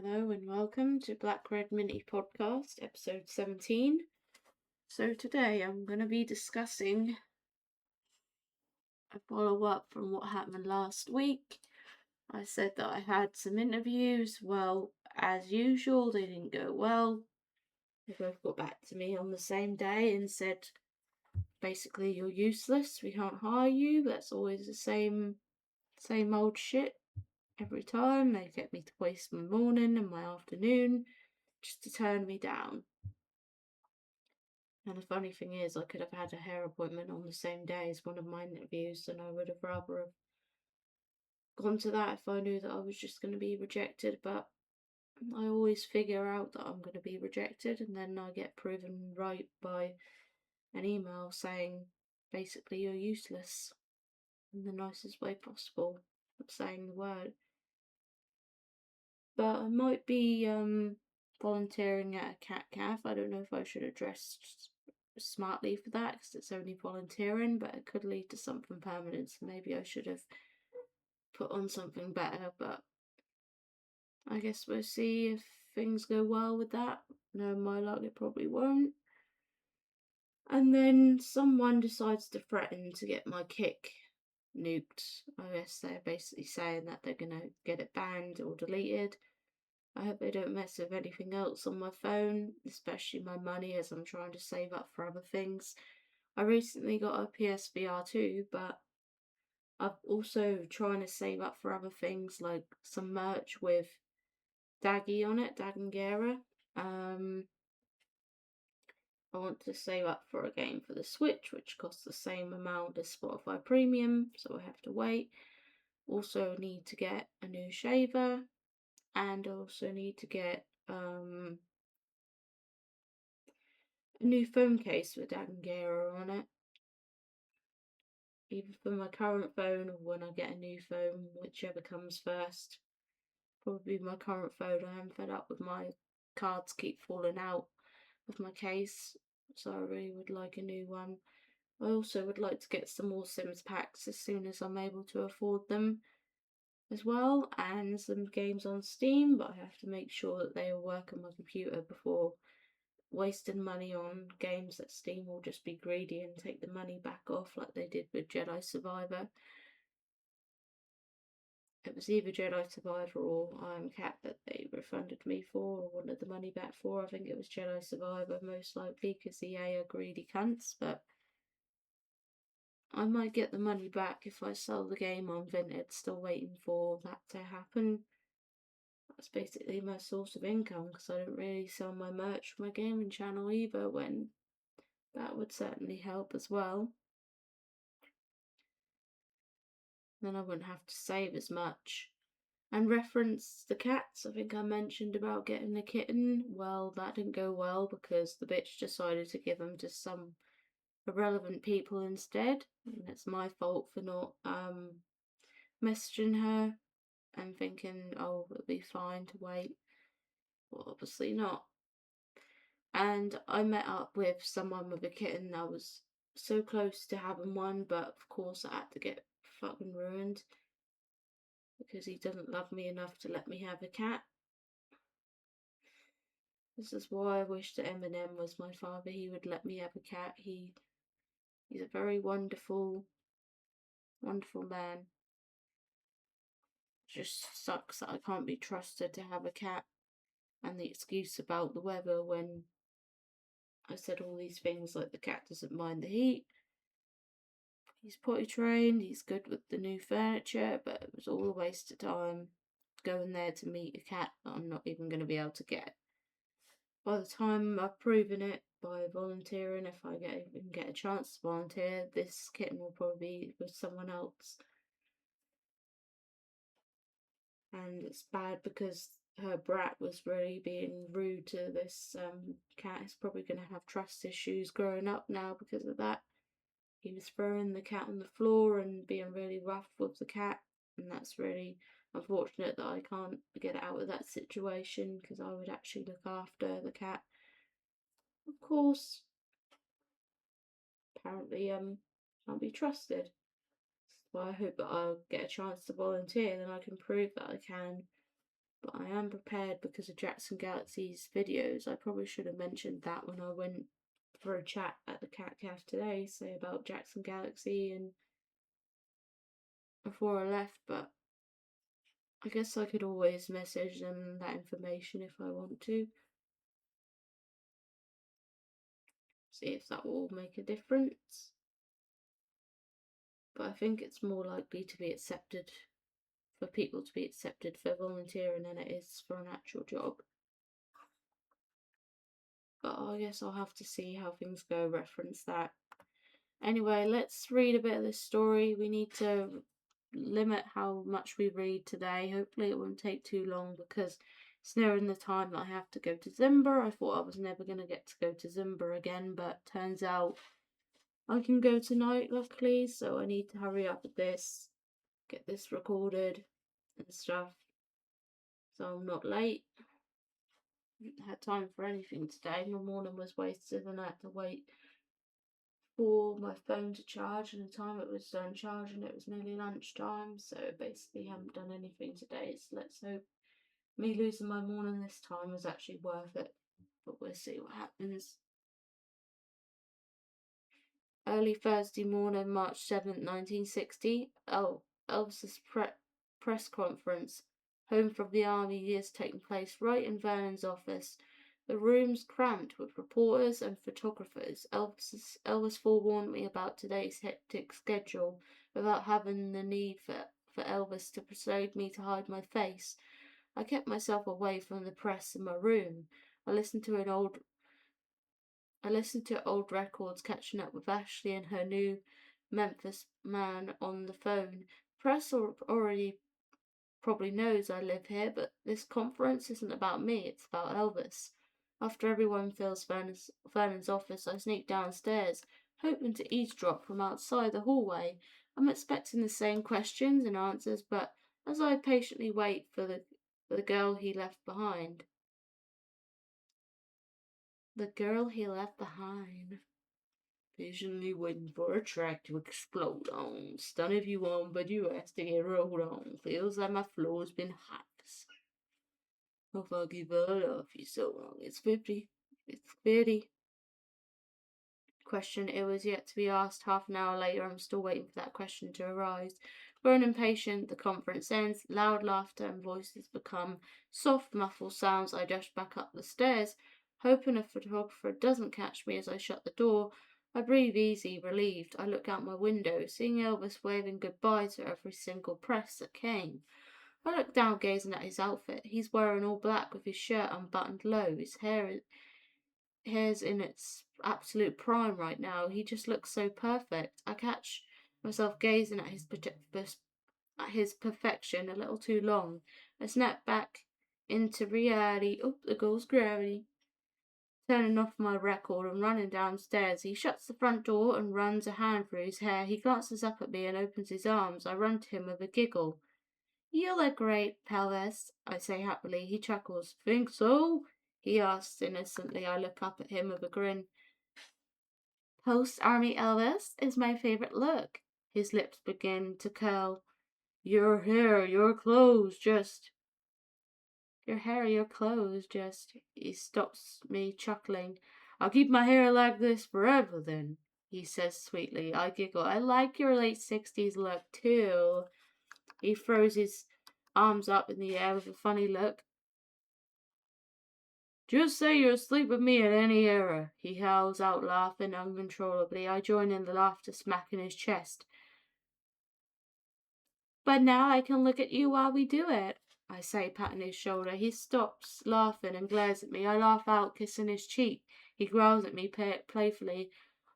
Hello and welcome to Blackredmintypodcast, episode 17. So today I'm going to be discussing a follow-up from what happened last week. I said that I had some interviews. Well, as usual, they didn't go well. They both got back to me on the same day and said, basically, you're useless, we can't hire you. That's always the same old shit. Every time they get me to waste my morning and my afternoon just to turn me down. And the funny thing is, I could have had a hair appointment on the same day as one of my interviews, and I would have rather have gone to that if I knew that I was just going to be rejected. But I always figure out that I'm going to be rejected, and then I get proven right by an email saying, basically, you're useless in the nicest way possible of saying the word. But I might be volunteering at a cat cafe. I don't know if I should have dressed smartly for that because it's only volunteering, but it could lead to something permanent, so maybe I should have put on something better. But I guess we'll see if things go well with that. No, my luck, it probably won't. And then someone decides to threaten to get my kick nuked. I guess they're basically saying that they're gonna get it banned or deleted. I hope they don't mess with anything else on my phone, especially my money, as I'm trying to save up for other things. I recently got a PSVR 2, but I'm also trying to save up for other things like some merch with Daggy on it, Dagangera. I want to save up for a game for the Switch, which costs the same amount as Spotify Premium, so I have to wait. Also need to get a new shaver, and also need to get a new phone case with Dagangera on it. Either for my current phone or when I get a new phone, whichever comes first. Probably my current phone. I am fed up with my cards keep falling out of my case, so I really would like a new one. I also would like to get some more Sims packs as soon as I'm able to afford them as well, and some games on Steam, but I have to make sure that they will work on my computer before wasting money on games that Steam will just be greedy and take the money back off like they did with Jedi Survivor. It was either Jedi Survivor or Iron Cat that they refunded me for or wanted the money back for. I think it was Jedi Survivor, most likely, because EA are greedy cunts, but I might get the money back if I sell the game on Vinted, still waiting for that to happen. That's basically my source of income, because I don't really sell my merch for my gaming channel either, when that would certainly help as well. Then I wouldn't have to save as much. And reference the cats, I think I mentioned about getting a kitten. Well, that didn't go well because the bitch decided to give them to some irrelevant people instead, and it's my fault for not messaging her and thinking, oh, it'll be fine to wait. Well, obviously not. And I met up with someone with a kitten that was so close to having one, but of course I had to get fucking ruined because he doesn't love me enough to let me have a cat. This is why I wish that Eminem was my father. He would let me have a cat. He's a very wonderful, wonderful man. Just sucks that I can't be trusted to have a cat, and the excuse about the weather when I said all these things like the cat doesn't mind the heat. He's potty trained, he's good with the new furniture, but it was all a waste of time going there to meet a cat that I'm not even going to be able to get. By the time I've proven it by volunteering, if I even get a chance to volunteer, this kitten will probably be with someone else. And it's bad because her brat was really being rude to this cat. It's probably going to have trust issues growing up now because of that. He was throwing the cat on the floor and being really rough with the cat, and that's really unfortunate that I can't get out of that situation because I would actually look after the cat. Of course, apparently can't be trusted. Well, I hope that I'll get a chance to volunteer, then I can prove that I can But I am prepared because of Jackson Galaxy's videos. I probably should have mentioned that when I went for a chat at the Cat Cafe today, say about Jackson Galaxy and before I left, but I guess I could always message them that information if I want to. See if that will make a difference. But I think it's more likely to be accepted, for people to be accepted for volunteering than it is for an actual job. But I guess I'll have to see how things go, reference that. Anyway, let's read a bit of this story. We need to limit how much we read today. Hopefully it won't take too long because it's nearing the time that I have to go to Zimba. I thought I was never going to get to go to Zimba again, but turns out I can go tonight, luckily, so I need to hurry up with this, get this recorded and stuff, so I'm not late. I haven't had time for anything today. My morning was wasted and I had to wait for my phone to charge, and the time it was done charging it was nearly lunchtime, so basically haven't done anything today. So let's hope me losing my morning this time was actually worth it, but we'll see what happens. Early Thursday morning, March 7th, 1960. Elvis's press conference, home from the army, is taking place right in Vernon's office. The room's cramped with reporters and photographers. Elvis forewarned me about today's hectic schedule without having the need for Elvis to persuade me to hide my face. I kept myself away from the press in my room. I listened to old records, catching up with Ashley and her new Memphis man on the phone. Press already probably knows I live here, but this conference isn't about me, it's about Elvis. After everyone fills Vernon's office, I sneak downstairs, hoping to eavesdrop from outside the hallway. I'm expecting the same questions and answers, but as I patiently wait for the girl he left behind. The girl he left behind. Patiently waiting for a track to explode on. Stun if you want, but you have to get rolled on. Feels like my floor's been hot. If I keep it off you so long. It's 50. It's 50. Question it was yet to be asked. Half an hour later, I'm still waiting for that question to arise. Grown impatient, the conference ends. Loud laughter and voices become soft, muffled sounds. I dash back up the stairs, hoping a photographer doesn't catch me as I shut the door. I breathe easy, relieved. I look out my window, seeing Elvis waving goodbye to every single press that came. I look down, gazing at his outfit. He's wearing all black with his shirt unbuttoned low. His hair's in its absolute prime right now. He just looks so perfect. I catch myself gazing at his perfection a little too long. I snap back into reality. Oh, there goes gravity. Turning off my record and running downstairs. He shuts the front door and runs a hand through his hair. He glances up at me and opens his arms. I run to him with a giggle. You look great, Pelvis, I say happily. He chuckles. Think so? He asks innocently. I look up at him with a grin. Post-Army Elvis is my favorite look. His lips begin to curl. Your hair, your clothes, just... Your hair, your clothes, just... He stops me, chuckling. I'll keep my hair like this forever, then, he says sweetly. I giggle. I like your late 60s look, too. He throws his arms up in the air with a funny look. Just say you're asleep with me at any era, he howls out, laughing uncontrollably. I join in the laughter, smacking his chest. But now I can look at you while we do it, I say, patting his shoulder. He stops laughing and glares at me. I laugh out, kissing his cheek. He growls at me playfully,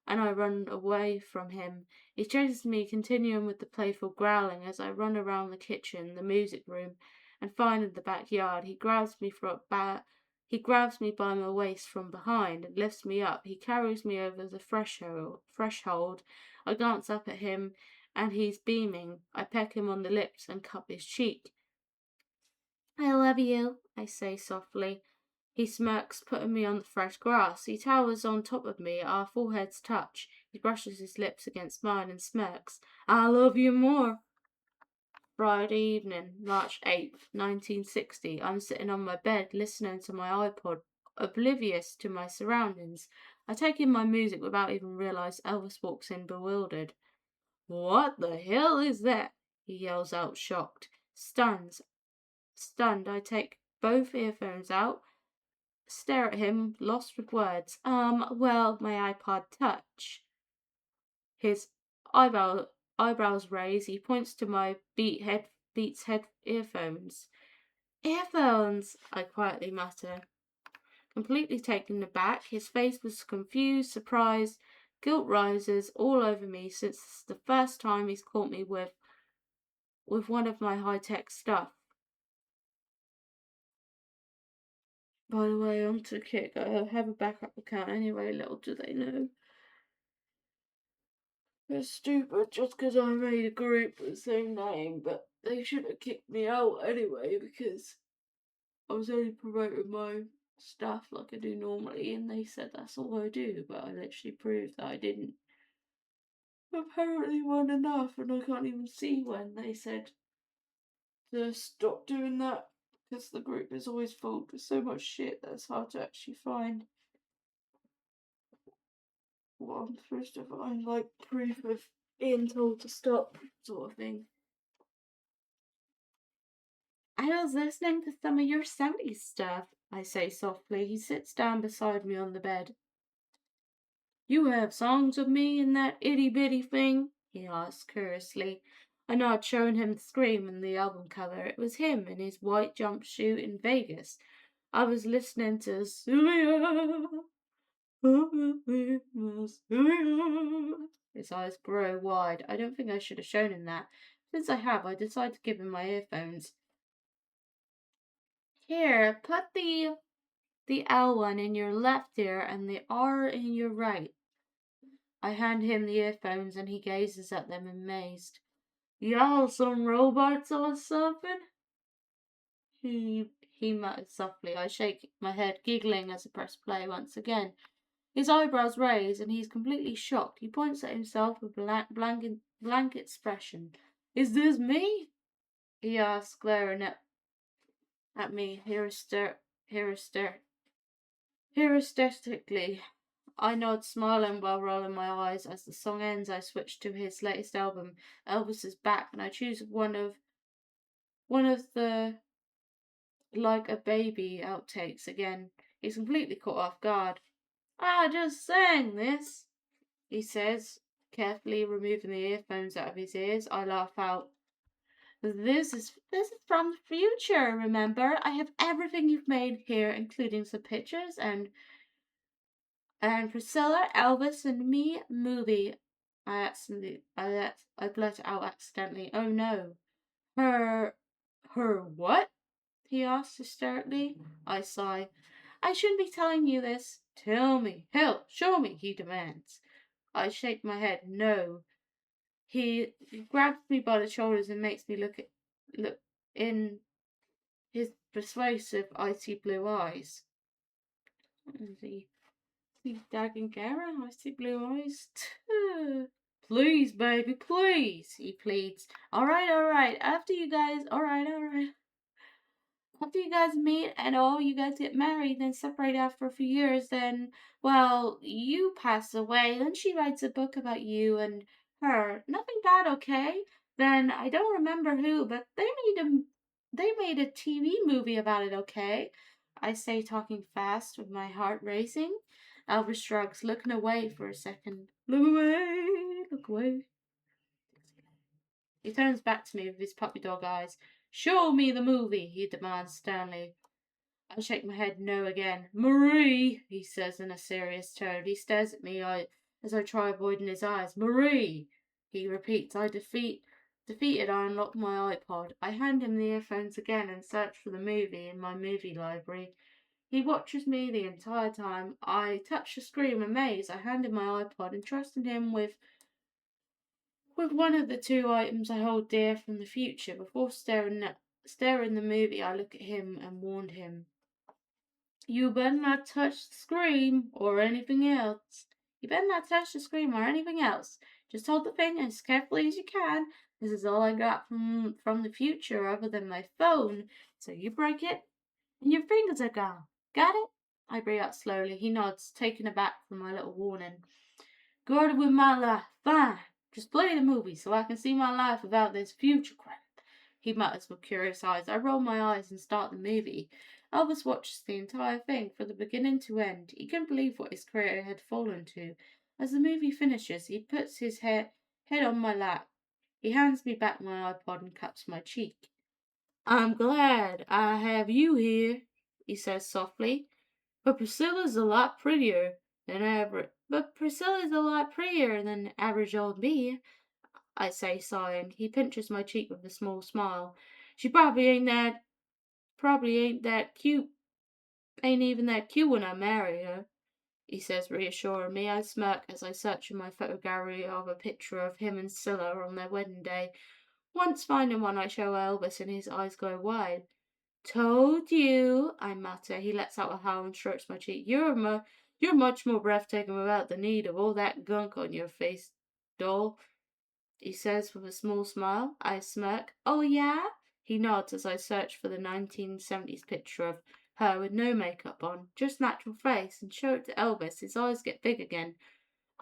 and I run away from him. He chases me, continuing with the playful growling as I run around the kitchen, the music room, and finally the backyard. He grabs me by my waist from behind and lifts me up. He carries me over the threshold. I glance up at him, and he's beaming. I peck him on the lips and cup his cheek. I love you, I say softly. He smirks, putting me on the fresh grass. He towers on top of me, our foreheads touch. He brushes his lips against mine and smirks. I love you more. Friday evening, March 8th, 1960. I'm sitting on my bed listening to my iPod, oblivious to my surroundings. I take in my music without even realising Elvis walks in bewildered. What the hell is that? He yells out, shocked. Stunned, I take both earphones out, stare at him, lost with words. Well, my iPod Touch. His eyebrows raise. He points to my Beats head earphones. Earphones, I quietly mutter, completely taken aback. His face was confused, surprised. Guilt rises all over me since the first time he's caught me with one of my high-tech stuff. By the way, on to Kick. I have a backup account anyway, little do they know. They're stupid just because I made a group with the same name, but they should have kicked me out anyway because I was only promoting my stuff like I do normally, and they said that's all I do, but I literally proved that I didn't. Apparently wasn't enough, and I can't even see when they said to stop doing that because the group is always full with so much shit that it's hard to actually find what I'm supposed to find, like proof of being told to stop, sort of thing. I was listening to some of your 70s stuff, I say softly. He sits down beside me on the bed. You have songs of me in that itty bitty thing? He asks curiously. I know I'd shown him the Scream and the album cover. It was him in his white jumpsuit in Vegas. I was listening to Celia. His eyes grow wide. I don't think I should have shown him that. Since I have, I decided to give him my earphones. Here, put the L one in your left ear and the R in your right. I hand him the earphones and he gazes at them amazed. Y'all some robots or something? He mutters softly. I shake my head, giggling as I press play once again. His eyebrows raise, and he's completely shocked. He points at himself with a blank expression. Is this me? He asks, glaring at me hysterically. I nod, smiling while rolling my eyes. As the song ends, I switch to his latest album, Elvis is Back, and I choose one of the Like a Baby outtakes again. He's completely caught off guard. I just sang this, he says, carefully removing the earphones out of his ears. I laugh out. This is from the future, remember? I have everything you've made here, including some pictures and Priscilla, Elvis, and me movie. I blurt out accidentally. Oh no. Her what? He asks hysterically. I sigh. I shouldn't be telling you this. Tell me. Hell, show me, he demands. I shake my head. No. He grabs me by the shoulders and makes me look in his persuasive icy blue eyes. The Daggingara, icy blue eyes. Please, baby, please, he pleads. All right. After you guys meet and all, you guys get married, then separate after a few years, then, well, you pass away, then she writes a book about you and her. Nothing bad, okay? Then I don't remember who, but they made a TV movie about it, okay? I say, talking fast with my heart racing. Elvis shrugs, looking away for a second. Look away. He turns back to me with his puppy dog eyes. Show me the movie, he demands sternly. I shake my head no again. Marie, he says in a serious tone. He stares at me as I try avoiding his eyes. Marie, he repeats. Defeated, I unlock my iPod. I hand him the earphones again and search for the movie in my movie library. He watches me the entire time. I touch the screen amazed. I hand him my iPod, entrusting him with one of the two items I hold dear from the future. Before staring the movie, I look at him and warned him. You better not touch the screen or anything else. You better not touch the screen or anything else. Just hold the thing as carefully as you can. This is all I got from the future other than my phone. So you break it, and your fingers are gone. Got it? I breathe out slowly. He nods, taken aback from my little warning. Guarded with my life. Fine. Just play the movie so I can see my life without this future crap. He mutters with curious eyes. I roll my eyes and start the movie. Elvis watches the entire thing from the beginning to end. He couldn't believe what his career had fallen to. As the movie finishes, he puts his head on my lap. He hands me back my iPod and cups my cheek. I'm glad I have you here, he says softly. But Priscilla's a lot prettier than average. But Priscilla's a lot prettier than average old me, I say, sighing. He pinches my cheek with a small smile. She probably ain't that cute. Ain't even that cute when I marry her, he says, reassuring me. I smirk as I search in my photo gallery of a picture of him and Scylla on their wedding day. Once finding one, I show Elvis, and his eyes go wide. Told you, I mutter. He lets out a howl and strokes my cheek. You're much more breathtaking without the need of all that gunk on your face, doll, he says with a small smile. I smirk. Oh, yeah? He nods as I search for the 1970s picture of her with no makeup on, just natural face, and show it to Elvis. His eyes get big again.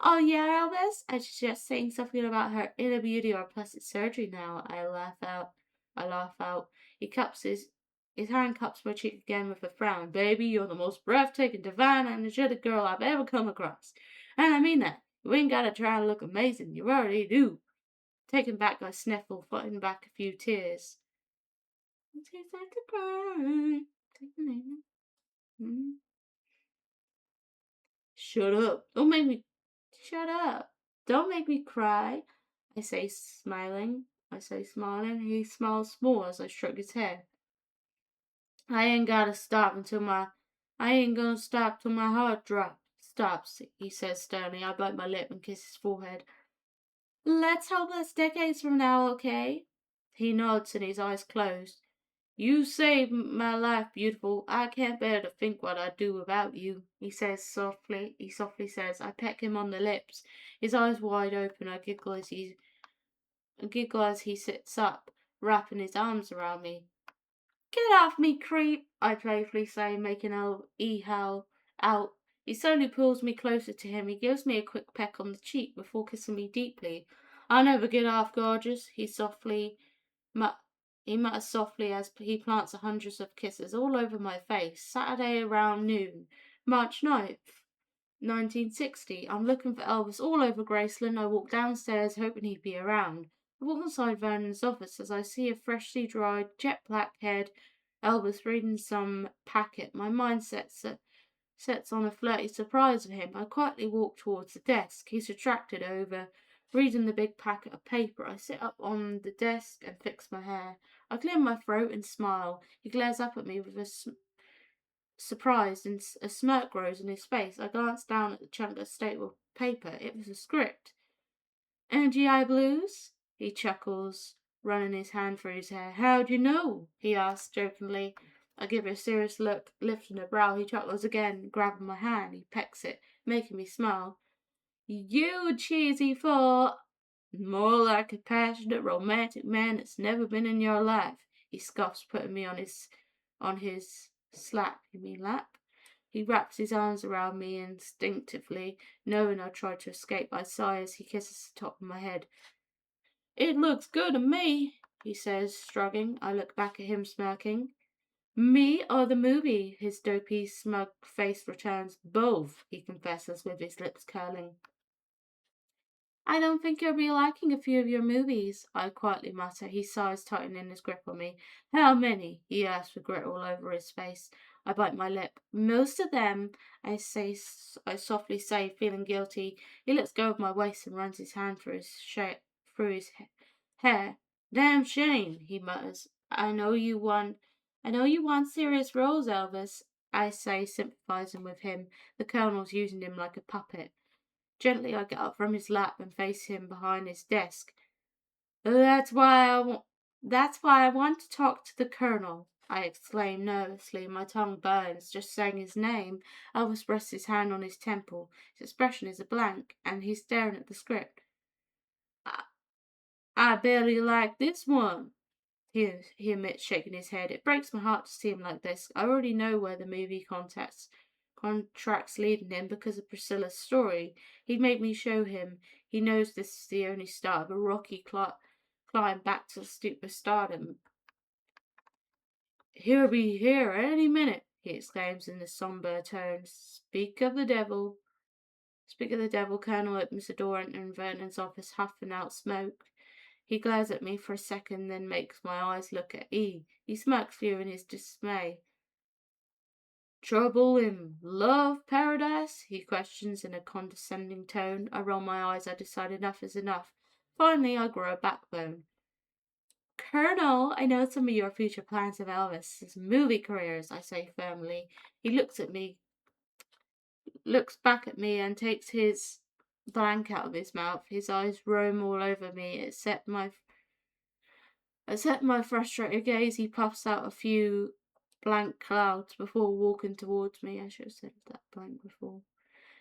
Oh, yeah, Elvis? I suggest saying something about her inner beauty or plastic surgery now. I laugh out. His hand cups my cheek again with a frown. Baby, you're the most breathtaking, divine, energetic girl I've ever come across. And I mean that. You ain't gotta try to look amazing. You already do. Taken back, I sniffle, fighting back a few tears. It tastes like a cry. Shut up. Shut up. Don't make me cry, I say, smiling. He smiles more as I stroke his hair. I ain't gonna stop till my heart stops, he says sternly. I bite my lip and kiss his forehead. Let's hope that's decades from now, okay? He nods and his eyes close. You saved my life, beautiful. I can't bear to think what I'd do without you, he softly says. I peck him on the lips, his eyes wide open. I giggle as he sits up, wrapping his arms around me. Get off me, creep, I playfully say, making E howl out. He slowly pulls me closer to him. He gives me a quick peck on the cheek before kissing me deeply. I'll never get off, gorgeous, he mutters softly as he plants hundreds of kisses all over my face. Saturday around noon, March 9th, 1960. I'm looking for Elvis all over Graceland. I walk downstairs hoping he'd be around. I walk inside Vernon's office as I see a freshly dried, jet-black haired Elvis reading some packet. My mind sets on a flirty surprise for him. I quietly walk towards the desk. He's retracted over, reading the big packet of paper. I sit up on the desk and fix my hair. I clear my throat and smile. He glares up at me with a surprised, and a smirk grows in his face. I glance down at the chunk of stapled paper. It was a script. NGI Blues? He chuckles, running his hand through his hair. How'd you know? He asks jokingly. I give him a serious look, lifting a brow. He chuckles again, grabbing my hand. He pecks it, making me smile. You cheesy fool! More like a passionate, romantic man that's never been in your life. He scoffs, putting me on his slap. You mean lap? He wraps his arms around me instinctively, knowing I try to escape. I sigh as he kisses the top of my head. It looks good to me, he says, shrugging. I look back at him, smirking. Me or the movie? His dopey, smug face returns. Both, he confesses, with his lips curling. I don't think you'll be liking a few of your movies, I quietly mutter. He sighs, tightening his grip on me. How many? He asks with grit all over his face. I bite my lip. Most of them, I softly say, feeling guilty. He lets go of my waist and runs his hand through his hair. Damn shame, he mutters. I know you want serious roles, Elvis, I say, sympathizing with him. The Colonel's using him like a puppet. Gently I get up from his lap and face him behind his desk. That's why I want to talk to the Colonel. I exclaim nervously. My tongue burns just saying his name. Elvis rests his hand on his temple. His expression is a blank, and he's staring at the script. I, I barely like this one, he admits, shaking his head. It breaks my heart to see him like this. I already know where the movie contract's leading him because of Priscilla's story. He'd make me show him. He knows this is the only start of a rocky climb back to superstardom. He'll be here any minute, he exclaims in a sombre tone. Speak of the devil. Colonel opens the door and enters Vernon's office, huffing out smoke. He glares at me for a second, then makes my eyes look at E. He smirks fear in his dismay. Trouble in love paradise? He questions in a condescending tone. I roll my eyes. I decide enough is enough. Finally, I grow a backbone. Colonel, I know some of your future plans of Elvis's movie careers, I say firmly. He looks back at me, and takes his blank out of his mouth. His eyes roam all over me, except my frustrated gaze. He puffs out a few blank clouds before walking towards me. I should have said that blank before.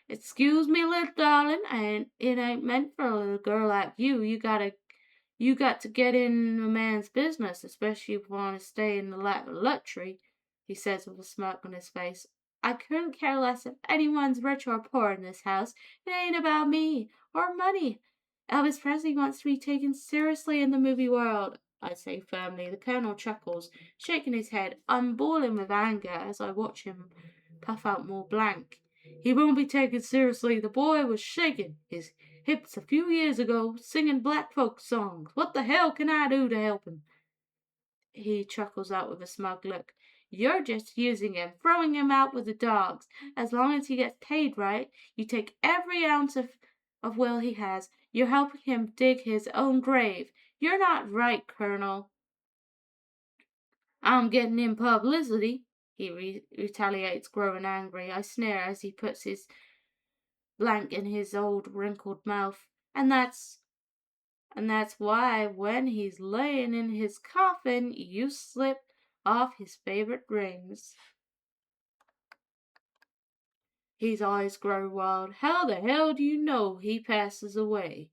Excuse me, little darling, and it ain't meant for a little girl like you. You got to get in a man's business, especially if you want to stay in the lap of luxury, he says with a smirk on his face. I couldn't care less if anyone's rich or poor in this house. It ain't about me or money. Elvis Presley wants to be taken seriously in the movie world, I say firmly. The Colonel chuckles, shaking his head. I'm boiling with anger as I watch him puff out more blank. He won't be taken seriously. The boy was shaking his hips a few years ago, singing black folk songs. What the hell can I do to help him? He chuckles out with a smug look. You're just using him, throwing him out with the dogs. As long as he gets paid right, you take every ounce of will he has. You're helping him dig his own grave. You're not right, Colonel. I'm getting him publicity, he retaliates, growing angry. I sneer as he puts his blank in his old wrinkled mouth. And that's why when he's laying in his coffin, you slip off his favorite rings. His eyes grow wild. How the hell do you know he passes away?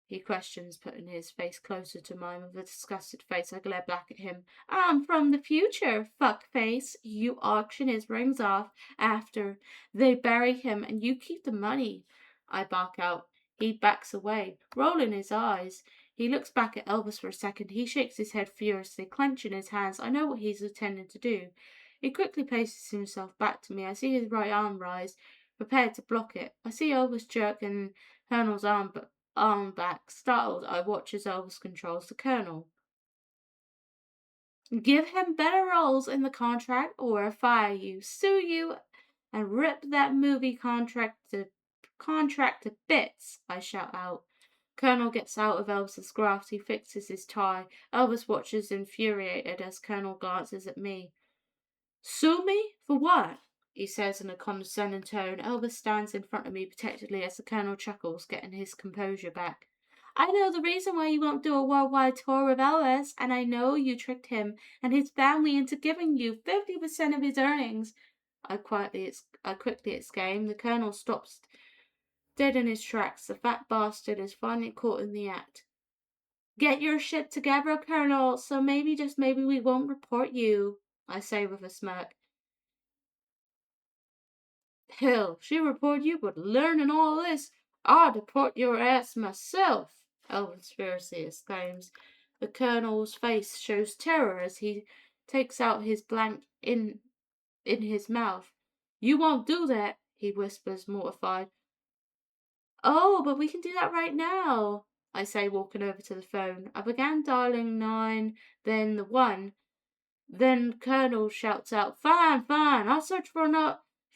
He questions, putting his face closer to mine. With a disgusted face, I glare back at him. I'm from the future, fuckface. You auction his rings off after they bury him, and you keep the money. I bark out. He backs away, rolling his eyes. He looks back at Elvis for a second. He shakes his head furiously, clenching his hands. I know what he's intending to do. He quickly places himself back to me. I see his right arm rise, prepared to block it. I see Elvis jerk and Colonel's arm back. Startled, I watch as Elvis controls the Colonel. Give him better roles in the contract or I'll fire you, sue you, and rip that movie contract to bits, I shout out. Colonel gets out of Elvis's grasp. He fixes his tie. Elvis watches infuriated as Colonel glances at me. Sue me? For what? He says in a condescending tone. Elvis stands in front of me protectively as the Colonel chuckles, getting his composure back. I know the reason why you won't do a worldwide tour with Elvis, and I know you tricked him and his family into giving you 50% of his earnings. I quickly exclaim. The Colonel stops dead in his tracks. The fat bastard is finally caught in the act. Get your shit together, Colonel, so maybe, just maybe, we won't report you, I say with a smirk. Hell, she reported you, but learning all this, I'll deport your ass myself, Elvis fiercely exclaims. The Colonel's face shows terror as he takes out his blank in his mouth. You won't do that, he whispers, mortified. Oh, but we can do that right now, I say, walking over to the phone. I began dialing 9, then the 1. Then Colonel shouts out, Fine, I'll search for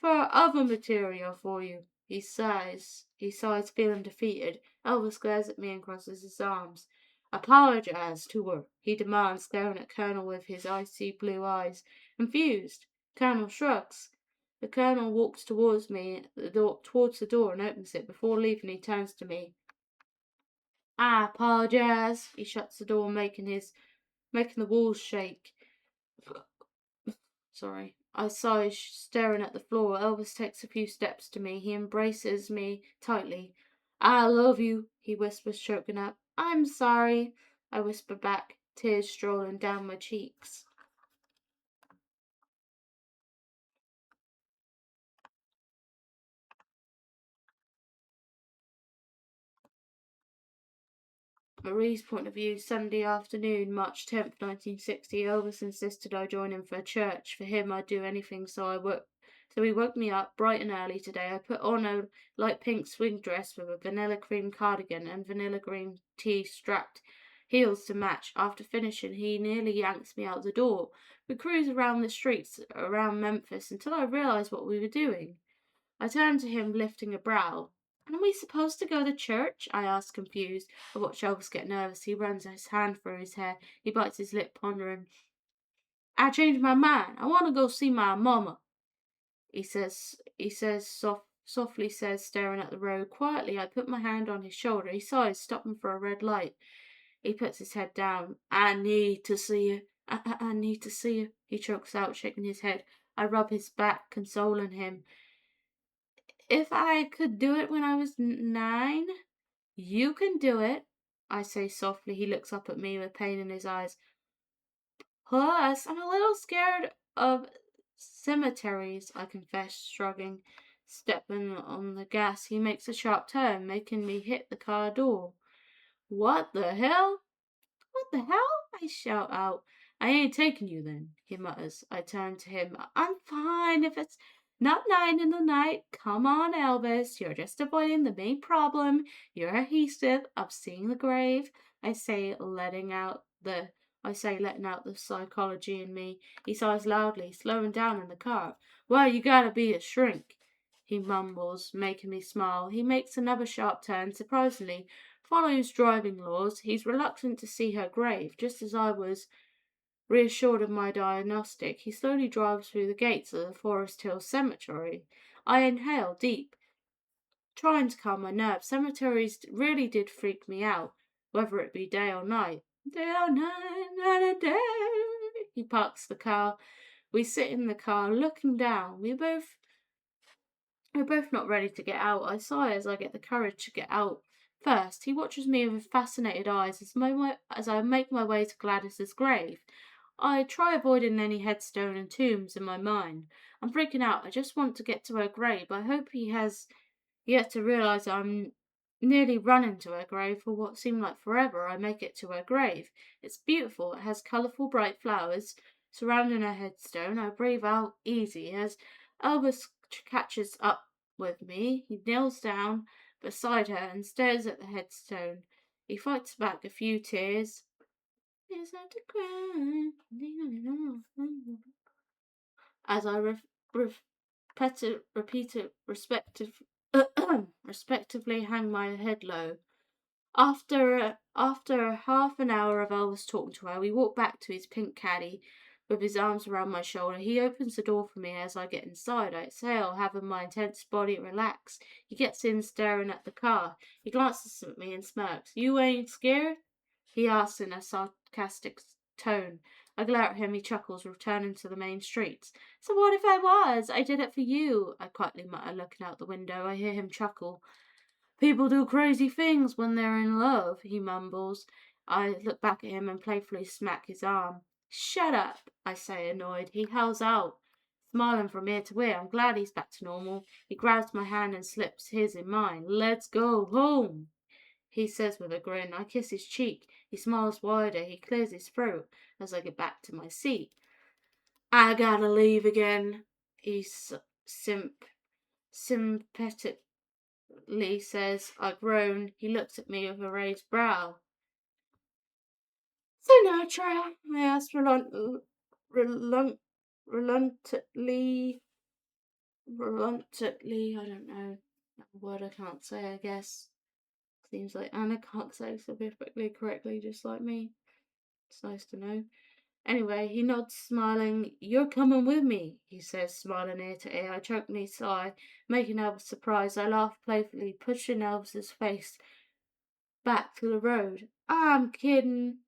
other material for you. He sighs, feeling defeated. Elvis glares at me and crosses his arms. Apologize to her, he demands, staring at Colonel with his icy blue eyes. Confused, Colonel shrugs. The Colonel walks towards the door and opens it. Before leaving, he turns to me. I apologize. He shuts the door, making his making the walls shake. Sorry. I sigh, staring at the floor. Elvis takes a few steps to me. He embraces me tightly. I love you, he whispers, choking up. I'm sorry, I whisper back, tears strolling down my cheeks. Marie's point of view, Sunday afternoon, March 10th, 1960. Elvis insisted I join him for church. For him, I'd do anything, so he woke me up bright and early today. I put on a light pink swing dress with a vanilla cream cardigan and vanilla green tee strapped heels to match. After finishing, he nearly yanks me out the door. We cruise around the streets around Memphis until I realized what we were doing. I turned to him, lifting a brow. Aren't we supposed to go to church? I asked, confused. I watch Elvis get nervous. He runs his hand through his hair. He bites his lip, pondering. I changed my mind. I want to go see my mama. Softly says, staring at the road. Quietly, I put my hand on his shoulder. He sighs, stopping for a red light. He puts his head down. I need to see you. I need to see you. He chokes out, shaking his head. I rub his back, consoling him. If I could do it when I was 9, you can do it, I say softly. He looks up at me with pain in his eyes. Plus, I'm a little scared of cemeteries, I confess, shrugging. Stepping on the gas, he makes a sharp turn, making me hit the car door. What the hell? What the hell? I shout out. I ain't taking you then, he mutters. I turn to him. I'm fine if it's not 9 in the night. Come on, Elvis. You're just avoiding the main problem. You're adhesive of seeing the grave. I say, letting out the psychology in me. He sighs loudly, slowing down in the car. Well, you gotta be a shrink, he mumbles, making me smile. He makes another sharp turn, surprisingly. Follows driving laws. He's reluctant to see her grave, just as I was reassured of my diagnostic. He slowly drives through the gates of the Forest Hill Cemetery. I inhale deep, trying to calm my nerves. Cemeteries really did freak me out, whether it be day or night. Day or night, night or day. He parks the car. We sit in the car, looking down. We're both not ready to get out. I sigh as I get the courage to get out first. He watches me with fascinated eyes as I make my way to Gladys's grave. I try avoiding any headstone and tombs in my mind. I'm freaking out. I just want to get to her grave. I hope he has yet to realise I'm nearly running to her grave for what seemed like forever. I make it to her grave. It's beautiful. It has colourful, bright flowers surrounding her headstone. I breathe out easy as Elvis catches up with me. He kneels down beside her and stares at the headstone. He fights back a few tears. Is that a crime? As I repeat it respectively, hang my head low. After half an hour of Elvis talking to her, we walk back to his pink caddy with his arms around my shoulder. He opens the door for me as I get inside. I exhale, having my intense body relax. He gets in, staring at the car. He glances at me and smirks. You ain't scared? He asks in a sarcastic tone. I glare at him. He chuckles, returning to the main streets. So what if I was? I did it for you, I quietly mutter, looking out the window. I hear him chuckle. People do crazy things when they're in love, he mumbles. I look back at him and playfully smack his arm. Shut up, I say, annoyed. He howls out, smiling from ear to ear. I'm glad he's back to normal. He grabs my hand and slips his in mine. Let's go home, he says with a grin. I kiss his cheek. He smiles wider. He clears his throat as I get back to my seat. I gotta leave again, he sympathetic Lee says. I groan. He looks at me with a raised brow. Sinatra, I asked reluctantly. I don't know. A word I can't say, I guess. Seems like Anna can't say so perfectly correctly, just like me. It's nice to know. Anyway, he nods, smiling. You're coming with me, he says, smiling ear to ear. I chokingly sigh, making Elvis surprised. I laugh playfully, pushing Elvis's face back to the road. I'm kidding.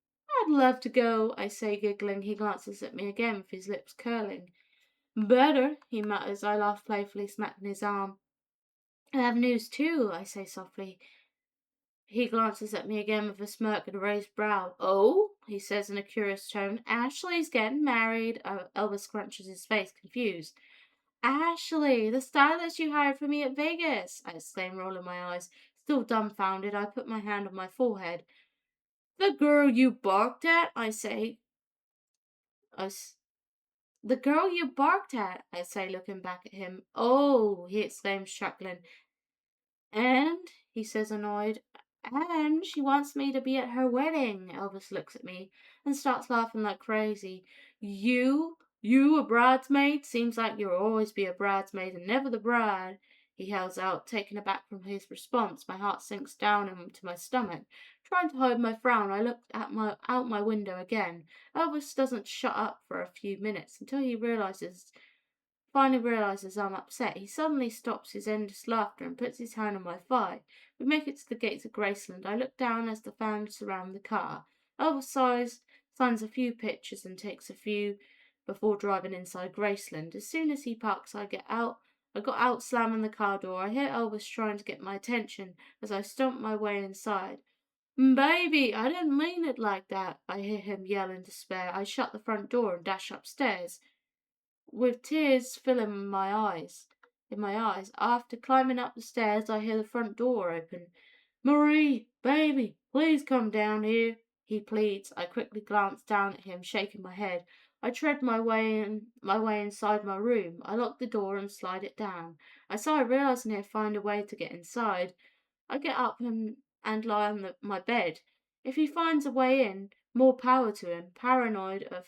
I'd love to go, I say, giggling. He glances at me again with his lips curling. Better, he mutters. I laugh playfully, smacking his arm. I have news too, I say softly. He glances at me again with a smirk and a raised brow. Oh, he says in a curious tone. Ashley's getting married. Elvis crunches his face, confused. Ashley, the stylist you hired for me at Vegas, I exclaim, rolling my eyes. Still dumbfounded, I put my hand on my forehead. The girl you barked at, I say. The girl you barked at, I say, looking back at him. Oh, he exclaims, chuckling. And, he says, annoyed, and she wants me to be at her wedding. Elvis looks at me and starts laughing like crazy. You a bridesmaid? Seems like you'll always be a bridesmaid and never the bride. He yells out, taken aback from his response. My heart sinks down into my stomach. Trying to hide my frown, I look at out my window again. Elvis doesn't shut up for a few minutes until he finally realizes I'm upset. He suddenly stops his endless laughter and puts his hand on my thigh. We make it to the gates of Graceland. I look down as the fans surround the car. Elvis signs a few pictures and takes a few before driving inside Graceland. As soon as he parks, I got out slamming the car door. I hear Elvis trying to get my attention as I stomp my way inside. Baby, I didn't mean it like that, I hear him yell in despair. I shut the front door and dash upstairs, with tears filling my eyes. After climbing up the stairs, I hear the front door open. Marie, baby, please come down here, he pleads. I quickly glance down at him, shaking my head. I tread my way inside my room. I lock the door and slide it down. I sigh, realizing he'll find a way to get inside. I get up and lie on my bed. If he finds a way in, more power to him. Paranoid of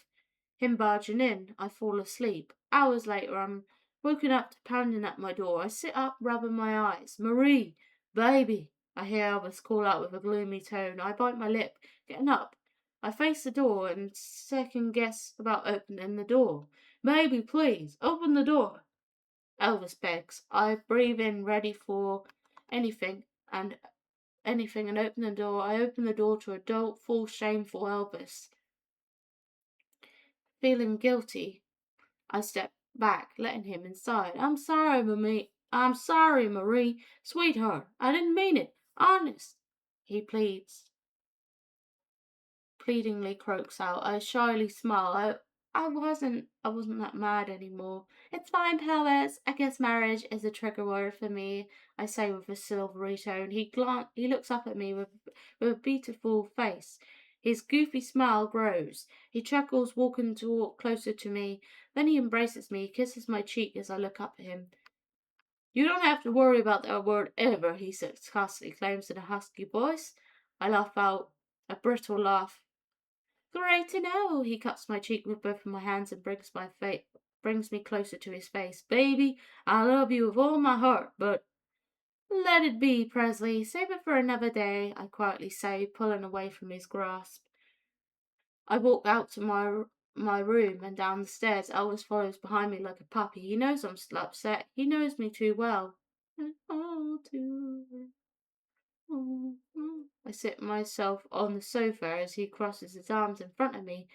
him barging in, I fall asleep. Hours later, I'm woken up to pounding at my door. I sit up, rubbing my eyes. Marie, baby, I hear Albus call out with a gloomy tone. I bite my lip, getting up. I face the door and second guess about opening the door. Baby, please, open the door, Elvis begs. I breathe in, ready for anything and open the door. I open the door to a doleful, shameful Elvis. Feeling guilty, I step back, letting him inside. I'm sorry, Marie. Sweetheart, I didn't mean it. Honest, he pleadingly croaks out. I shyly smile. I wasn't that mad anymore. It's fine, Pelvis. I guess marriage is a trigger word for me, I say with a silvery tone. He looks up at me with a beautiful face. His goofy smile grows. He chuckles, walking to walk closer to me. Then he embraces me, kisses my cheek as I look up at him. You don't have to worry about that word ever, he sarcastically claims in a husky voice. I laugh out, a brittle laugh. Great to know. He cups my cheek with both of my hands and brings me closer to his face. Baby, I love you with all my heart, but let it be, Presley. Save it for another day, I quietly say, pulling away from his grasp. I walk out to my room and down the stairs. Elvis follows behind me like a puppy. He knows I'm still upset. He knows me too well. All too well. I sit myself on the sofa as he crosses his arms in front of me.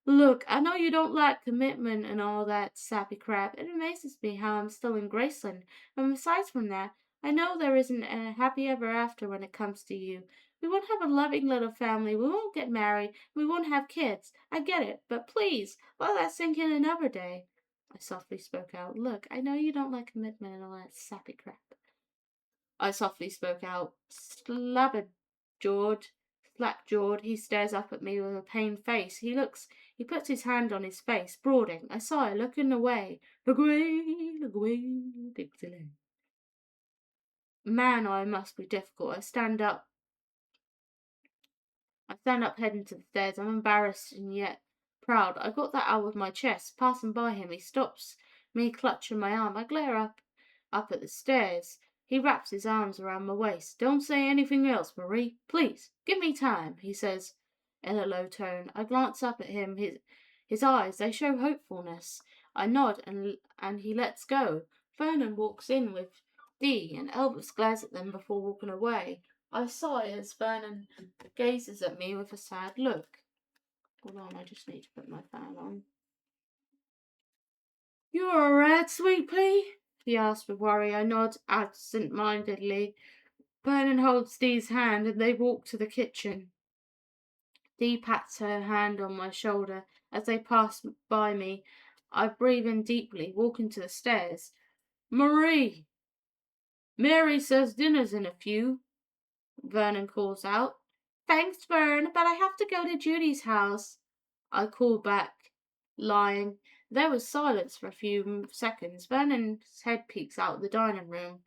Look, I know you don't like commitment and all that sappy crap. It amazes me how I'm still in Graceland. And besides from that, I know there isn't a happy ever after when it comes to you. We won't have a loving little family. We won't get married. We won't have kids. I get it. But please, let that sink in another day. I softly spoke out. Look, I know you don't like commitment and all that sappy crap. I softly spoke out. Slack-jawed, he stares up at me with a pained face. He puts his hand on his face, brooding. I sigh, looking away. Look away, Dixieland. Man, I must be difficult. I stand up, heading to the stairs. I'm embarrassed and yet proud. I got that out of my chest. Passing by him, he stops me, clutching my arm. I glare up at the stairs. He wraps his arms around my waist. Don't say anything else, Marie. Please, give me time, he says in a low tone. I glance up at him. His eyes, they show hopefulness. I nod and he lets go. Vernon walks in with Dee and Elvis glares at them before walking away. I sigh as Vernon gazes at me with a sad look. Hold on, I just need to put my fan on. You alright, sweet pea? He asked with worry. I nod absent-mindedly. Vernon holds Dee's hand and they walk to the kitchen. Dee pats her hand on my shoulder as they pass by me. I breathe in deeply, walking to the stairs. Marie! Mary says dinner's in a few, Vernon calls out. Thanks, Vern, but I have to go to Judy's house. I call back, lying. There was silence for a few seconds. Vernon's head peeks out of the dining room.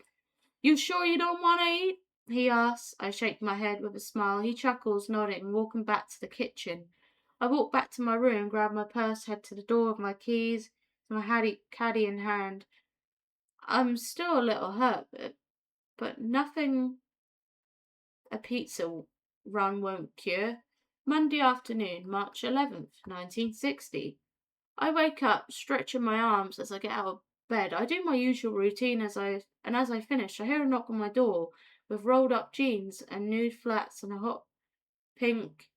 You sure you don't want to eat? He asks. I shake my head with a smile. He chuckles, nodding, walking back to the kitchen. I walk back to my room, grab my purse, head to the door with my keys, my caddy in hand. I'm still a little hurt, but nothing a pizza run won't cure. Monday afternoon, March 11th, 1960. I wake up, stretching my arms as I get out of bed. I do my usual routine as I finish, I hear a knock on my door with rolled up jeans and nude flats and a hot pink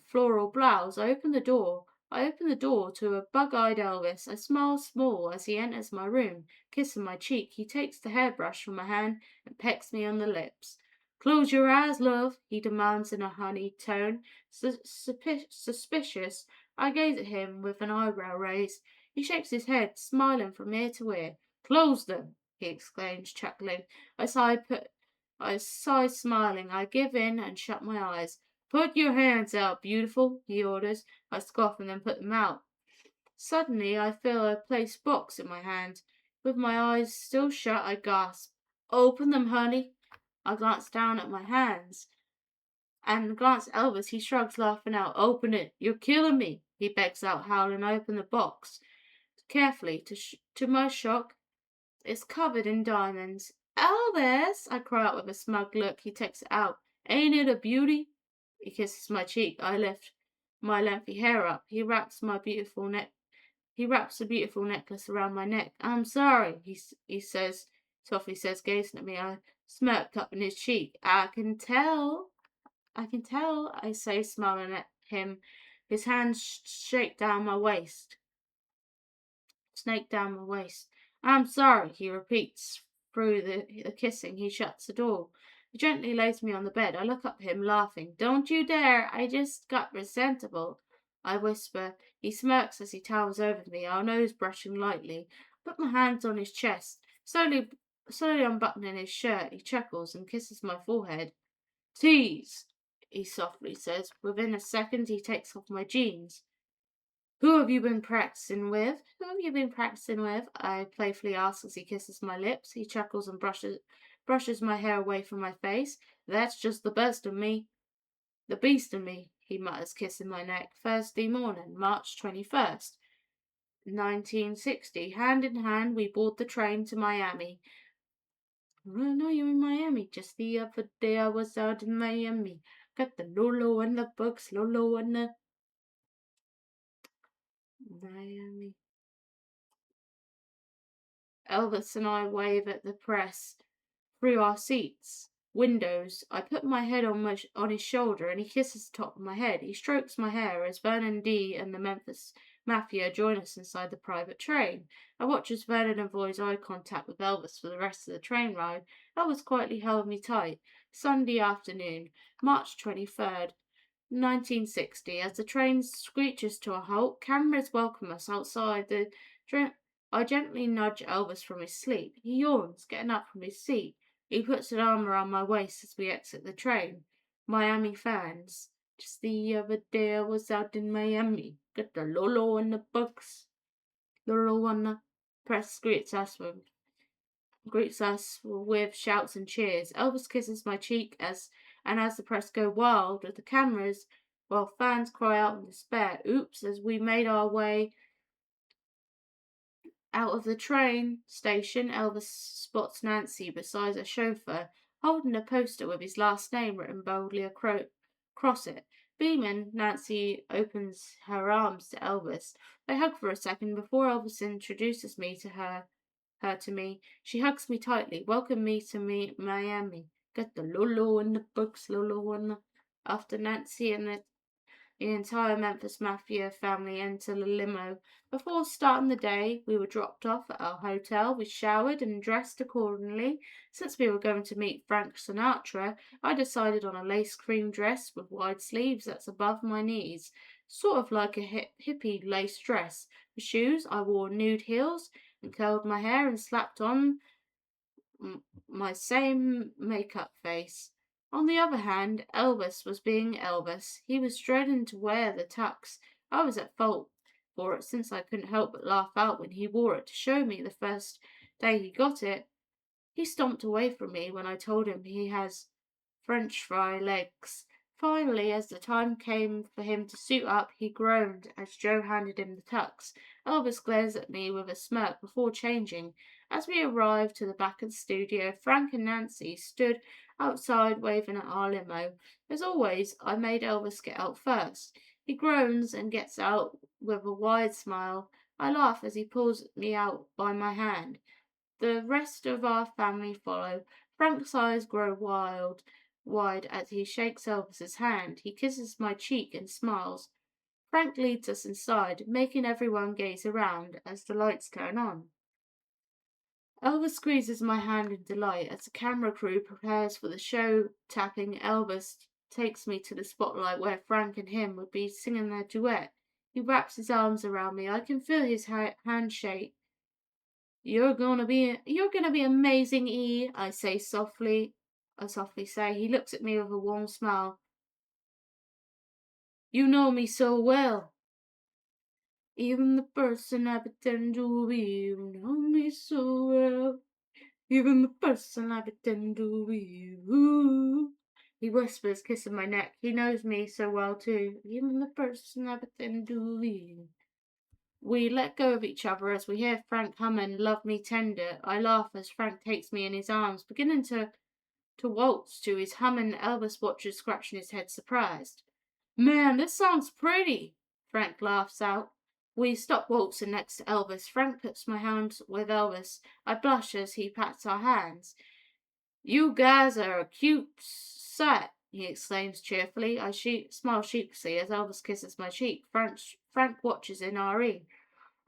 floral blouse. I open the door. To a bug-eyed Elvis. I smile small as he enters my room, kissing my cheek. He takes the hairbrush from my hand and pecks me on the lips. Close your eyes, love, he demands in a honeyed tone. Suspicious, I gaze at him with an eyebrow raised. He shakes his head, smiling from ear to ear. Close them, he exclaims, chuckling. I sigh, smiling. I give in and shut my eyes. Put your hands out, beautiful, he orders. I scoff and then put them out. Suddenly, I feel a place box in my hand. With my eyes still shut, I gasp. Open them, honey. I glance down at my hands and glance at Elvis. He shrugs, laughing out. Open it. You're killing me, he begs out, howling. I open the box. Carefully, to my shock, it's covered in diamonds. Elvis, I cry out with a smug look. He takes it out. Ain't it a beauty? He kisses my cheek. I lift my lengthy hair up. He wraps a beautiful necklace around my neck. I'm sorry, he says, softly says, gazing at me. I smirked up in his cheek. I can tell, I say, smiling at him. His hands shake down my waist. Snake down my waist. I'm sorry, he repeats. Through the kissing, he shuts the door. He gently lays me on the bed. I look up at him, laughing. Don't you dare! I just got resentful, I whisper. He smirks as he towers over me, our nose brushing lightly. I put my hands on his chest, slowly unbuttoning his shirt. He chuckles and kisses my forehead. Tease, he softly says. Within a second, he takes off my jeans. Who have you been practicing with? I playfully ask as he kisses my lips. He chuckles and brushes my hair away from my face. That's just the beast in me, he mutters, kissing my neck. Thursday morning, March 21st, 1960. Hand in hand, we board the train to Miami. I know you're in Miami. Just the other day I was out in Miami. Got the Lolo and the books, Lolo and the Miami. Elvis and I wave at the press through our windows. I put my head on his shoulder and he kisses the top of my head. He strokes my hair as Vernon D and the Memphis Mafia join us inside the private train. I watch as Vernon avoids eye contact with Elvis for the rest of the train ride. Elvis quietly held me tight. Sunday afternoon, March 23rd. 1960. As the train screeches to a halt, cameras welcome us outside the train. I gently nudge Elvis from his sleep. He yawns, getting up from his seat. He puts an arm around my waist as we exit the train. Miami fans. Just the other day I was out in Miami. Got the Lolo and the books. Lolo on the press greets us with shouts and cheers. Elvis kisses my cheek as the press go wild with the cameras, while fans cry out in despair. Oops, as we made our way out of the train station, Elvis spots Nancy beside a chauffeur, holding a poster with his last name written boldly across it. Beaming, Nancy opens her arms to Elvis. They hug for a second before Elvis introduces her to me. She hugs me tightly, welcome me to Miami. Got the Lolo in the books, Lolo in the... After Nancy and The entire Memphis Mafia family entered a limo. Before starting the day, we were dropped off at our hotel. We showered and dressed accordingly. Since we were going to meet Frank Sinatra, I decided on a lace cream dress with wide sleeves that's above my knees, sort of like a hippie lace dress. For shoes, I wore nude heels and curled my hair and slapped on my same make-up face. On the other hand, Elvis was being Elvis. He was dreading to wear the tux. I was at fault for it since I couldn't help but laugh out when he wore it to show me the first day he got it. He stomped away from me when I told him he has French fry legs. Finally, as the time came for him to suit up, he groaned as Joe handed him the tux. Elvis glares at me with a smirk before changing. As we arrived to the back of the studio, Frank and Nancy stood outside waving at our limo. As always, I made Elvis get out first. He groans and gets out with a wide smile. I laugh as he pulls me out by my hand. The rest of our family follow. Frank's eyes grow wide as he shakes Elvis's hand. He kisses my cheek and smiles. Frank leads us inside, making everyone gaze around as the lights turn on. Elvis squeezes my hand in delight as the camera crew prepares for the show. Tapping Elvis takes me to the spotlight where Frank and him would be singing their duet. He wraps his arms around me. I can feel his hand shake. You're gonna be amazing, E, I say softly. I softly say. He looks at me with a warm smile. You know me so well. Even the person I pretend to be, you know me so well. Even the person I pretend to be. Ooh. He whispers, kissing my neck. He knows me so well too. Even the person I pretend to be. We let go of each other as we hear Frank humming Love Me Tender. I laugh as Frank takes me in his arms, beginning to waltz to his humming. Elvis watches, scratching his head surprised. Man, this song's pretty, Frank laughs out. We stop waltzing next to Elvis. Frank puts my hand with Elvis. I blush as he pats our hands. You guys are a cute sight, he exclaims cheerfully. I smile sheepishly as Elvis kisses my cheek. Frank watches in RE.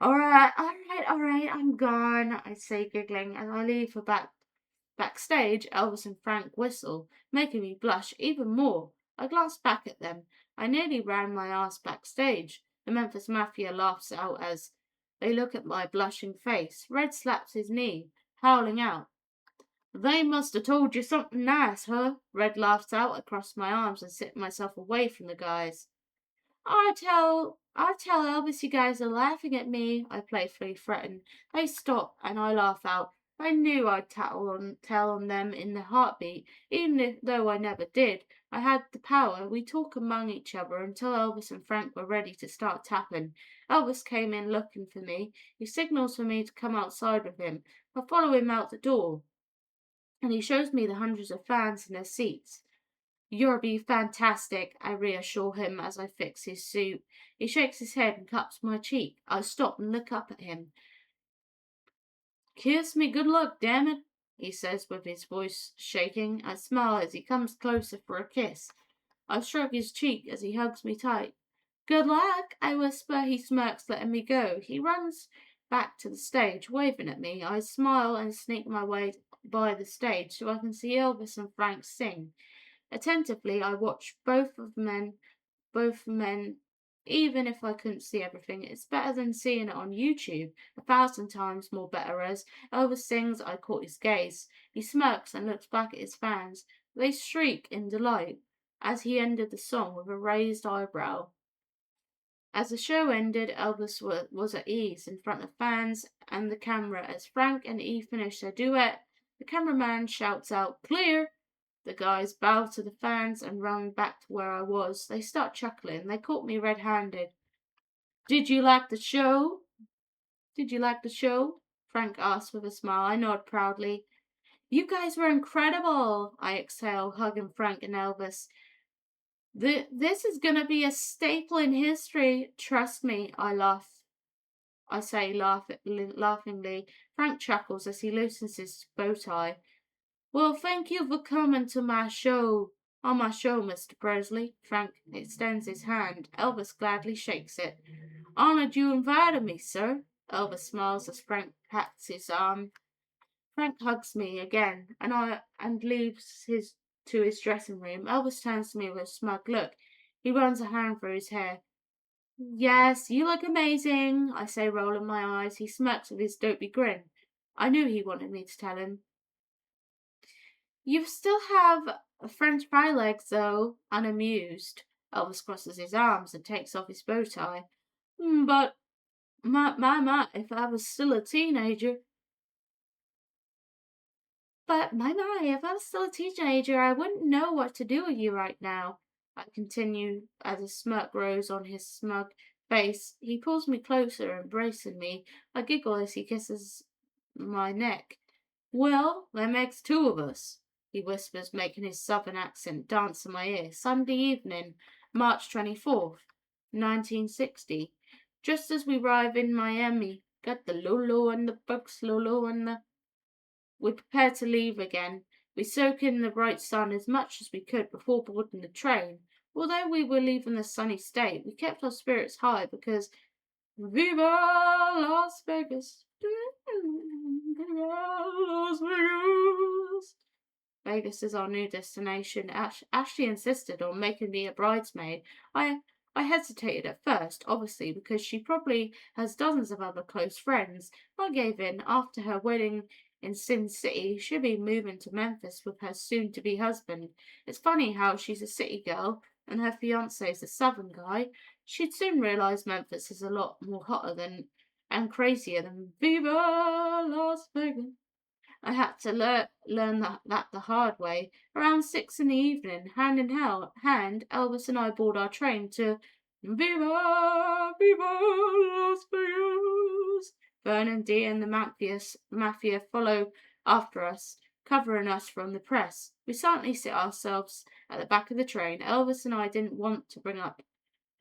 All right, I'm gone, I say, giggling, and I leave for backstage. Elvis and Frank whistle, making me blush even more. I glance back at them. I nearly ran my ass backstage. The Memphis Mafia laughs out as they look at my blushing face. Red slaps his knee, howling out. They must have told you something nice, huh? Red laughs out. I cross my arms and sit myself away from the guys. I tell Elvis you guys are laughing at me, I playfully threaten. They stop and I laugh out. I knew I'd tell on them in a heartbeat, though I never did. I had the power. We talk among each other until Elvis and Frank were ready to start tapping. Elvis came in looking for me. He signals for me to come outside with him. I follow him out the door, and he shows me the hundreds of fans in their seats. You'll be fantastic, I reassure him as I fix his suit. He shakes his head and cups my cheek. I stop and look up at him. Kiss me good luck, damn it, he says with his voice shaking. I smile as he comes closer for a kiss. I stroke his cheek as he hugs me tight. Good luck, I whisper. He smirks, letting me go. He runs back to the stage, waving at me. I smile and sneak my way by the stage so I can see Elvis and Frank sing. Attentively, I watched both men, even if I couldn't see everything. It's better than seeing it on YouTube, 1,000 times more better. As Elvis sings, I caught his gaze. He smirks and looks back at his fans. They shriek in delight as he ended the song with a raised eyebrow. As the show ended, Elvis was at ease in front of fans and the camera. As Frank and E finish their duet, the cameraman shouts out, "Clear!" The guys bow to the fans and run back to where I was. They start chuckling. They caught me red-handed. Did you like the show? Did you like the show? Frank asked with a smile. I nod proudly. You guys were incredible, I exhale, hugging Frank and Elvis. This is going to be a staple in history. Trust me, I laugh. I say laughingly. Frank chuckles as he loosens his bow tie. Well, thank you for coming to my show. On my show, Mr. Presley. Frank extends his hand. Elvis gladly shakes it. Honored you invited me, sir. Elvis smiles as Frank pats his arm. Frank hugs me again, and leaves his dressing room. Elvis turns to me with a smug look. He runs a hand through his hair. Yes, you look amazing, I say, rolling my eyes. He smirks with his dopey grin. I knew he wanted me to tell him. You still have French fry legs, though, unamused. Elvis crosses his arms and takes off his bow tie. But, my, if I was still a teenager. But, my, if I was still a teenager, I wouldn't know what to do with you right now. I continue as a smirk grows on his smug face. He pulls me closer, embracing me. I giggle as he kisses my neck. Well, that makes two of us, he whispers, making his southern accent dance in my ear. Sunday evening, March 24th, 1960. Just as we arrive in Miami, got the Lolo and the Bucks, Lolo and the... We prepare to leave again. We soak in the bright sun as much as we could before boarding the train. Although we were leaving the sunny state, we kept our spirits high because Viva Las Vegas! Viva Las Vegas! Vegas is our new destination. Ashley insisted on making me a bridesmaid. I hesitated at first, obviously, because she probably has dozens of other close friends. I gave in. After her wedding in Sin City, she'll be moving to Memphis with her soon-to-be husband. It's funny how she's a city girl and her fiance's a southern guy. She'd soon realise Memphis is a lot more hotter than and crazier than Viva Las Vegas. I had to learn that the hard way. Around 6 in the evening, hand in hand, Elvis and I board our train to Viva, Viva Las Vegas. Vernon D and the mafia follow after us, covering us from the press. We silently sit ourselves at the back of the train. Elvis and I didn't want to bring up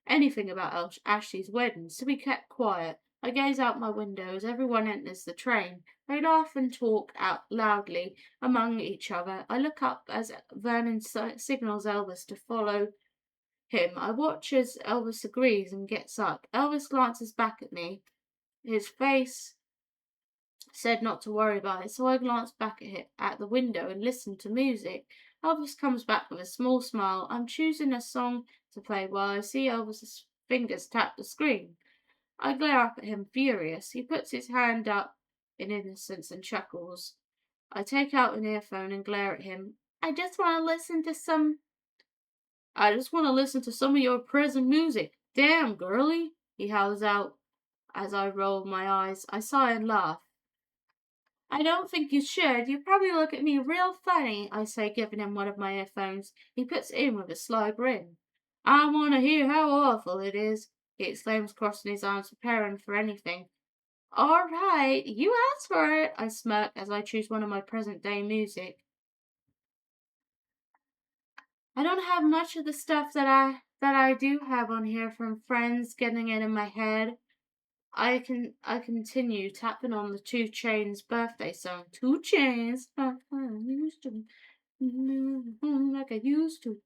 anything about Ashley's wedding, so we kept quiet. I gaze out my window as everyone enters the train. They laugh and talk out loudly among each other. I look up as Vernon signals Elvis to follow him. I watch as Elvis agrees and gets up. Elvis glances back at me. His face said not to worry about it, so I glanced back at the window and listened to music. Elvis comes back with a small smile. I'm choosing a song to play while I see Elvis's fingers tap the screen. I glare up at him furious. He puts his hand up in innocence and chuckles. I take out an earphone and glare at him. I just want to listen to some of your present music. Damn, girlie, he howls out as I roll my eyes. I sigh and laugh. I don't think you should. You probably look at me real funny, I say, giving him one of my earphones. He puts it in with a sly grin. I want to hear how awful it is, he exclaims, crossing his arms, preparing for anything. All right, you asked for it, I smirk as I choose one of my present-day music. I don't have much of the stuff that I do have on here from friends getting it in my head. I continue tapping on the 2 Chainz birthday song. 2 Chainz, like I used to.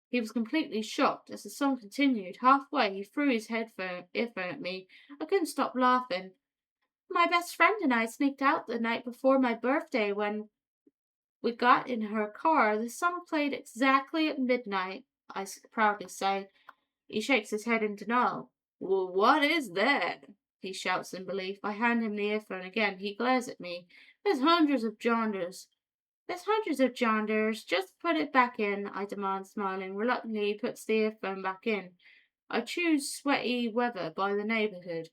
He was completely shocked as the song continued. Halfway, he threw his earphone at me. I couldn't stop laughing. My best friend and I sneaked out the night before my birthday. When we got in her car, the song played exactly at midnight, I proudly say. He shakes his head in denial. Well, what is that? He shouts in belief. I hand him the earphone again. He glares at me. There's hundreds of genres. Just put it back in, I demand, smiling. Reluctantly, he puts the earphone back in. I choose Sweaty Weather by The Neighborhood.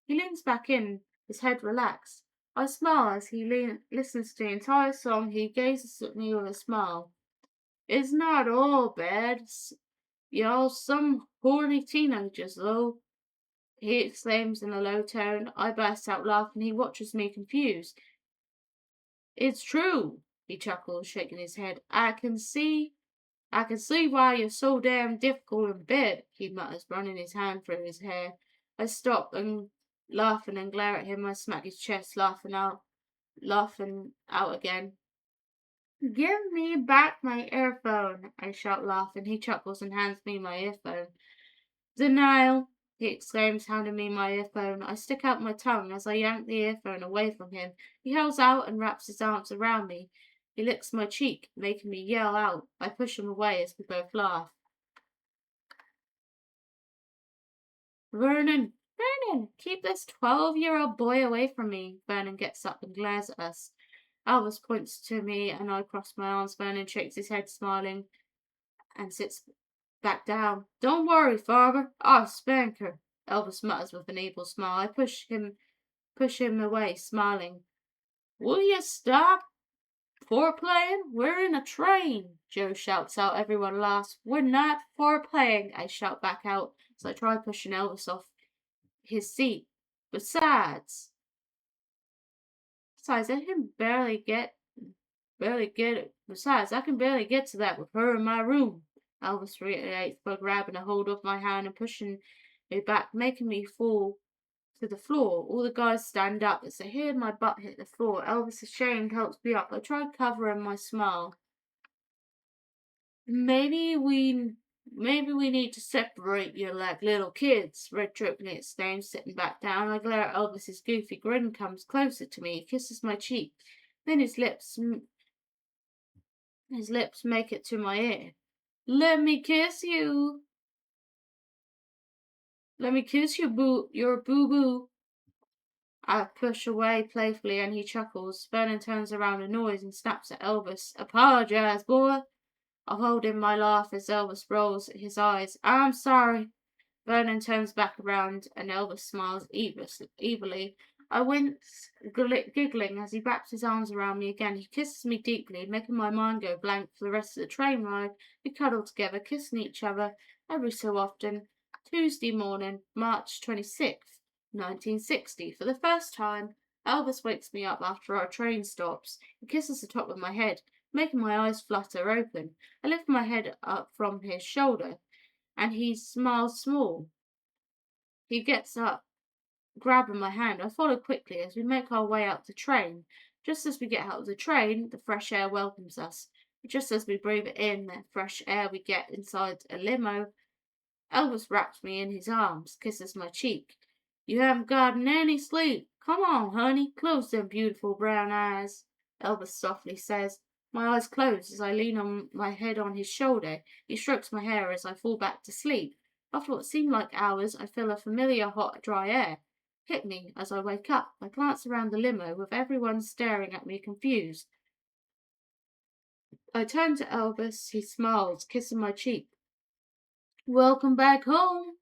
He leans back in, his head relaxed. I smile as he listens to the entire song. He gazes at me with a smile. It's not all bad. Y'all some horny teenagers, though, he exclaims in a low tone. I burst out laughing. He watches me confused. It's true, he chuckles, shaking his head. I can see why you're so damn difficult in bed, he mutters, running his hand through his hair. I stop and laughing and glare at him. I smack his chest, laughing out laughing out again. Give me back my earphone, I shout, laughing. He chuckles and hands me my earphone. Denial, he exclaims, handing me my earphone. I stick out my tongue as I yank the earphone away from him. He howls out and wraps his arms around me. He licks my cheek, making me yell out. I push him away as we both laugh. Vernon, Vernon, keep this 12-year-old boy away from me. Vernon gets up and glares at us. Albus points to me and I cross my arms. Vernon shakes his head, smiling, and sits back down. Don't worry, father. I'll spank her. Albus mutters with an evil smile. I push him away, smiling. Will you stop foreplaying? We're in a train. Joe shouts out. Everyone laughs. We're not foreplaying, I shout back out as I try pushing Elvis off his seat. Besides, I can barely get it. Besides, I can barely get to that with her in my room. Elvis reiterates by grabbing a hold of my hand and pushing me back, making me fall to the floor. All the guys stand up as they hear my butt hit the floor. Elvis, ashamed, helps me up. I try covering my smile. Maybe we need to separate you like little kids, Red Tripley exclaims, sitting back down. I glare at Elvis. His goofy grin comes closer to me. He kisses my cheek. Then his lips make it to my ear. Let me kiss you. Let me kiss you, boo. You're a boo-boo. I push away playfully and he chuckles. Vernon turns around annoyed and snaps at Elvis. Apologize, boy. I hold in my laugh as Elvis rolls his eyes. I'm sorry. Vernon turns back around and Elvis smiles evilly. I wince, giggling as he wraps his arms around me again. He kisses me deeply, making my mind go blank for the rest of the train ride. We cuddle together, kissing each other every so often. Tuesday morning, March 26th, 1960. For the first time, Elvis wakes me up after our train stops. He kisses the top of my head, making my eyes flutter open. I lift my head up from his shoulder, and he smiles small. He gets up, grabbing my hand. I follow quickly as we make our way out the train. Just as we get out of the train, the fresh air welcomes us. Just as we breathe in the fresh air we get inside a limo, Elvis wraps me in his arms, kisses my cheek. You haven't gotten any sleep. Come on, honey, close them beautiful brown eyes, Elvis softly says. My eyes close as I lean on my head on his shoulder. He strokes my hair as I fall back to sleep. After what seemed like hours, I feel a familiar hot, dry air hit me as I wake up. I glance around the limo with everyone staring at me confused. I turn to Elvis. He smiles, kissing my cheek. Welcome back home,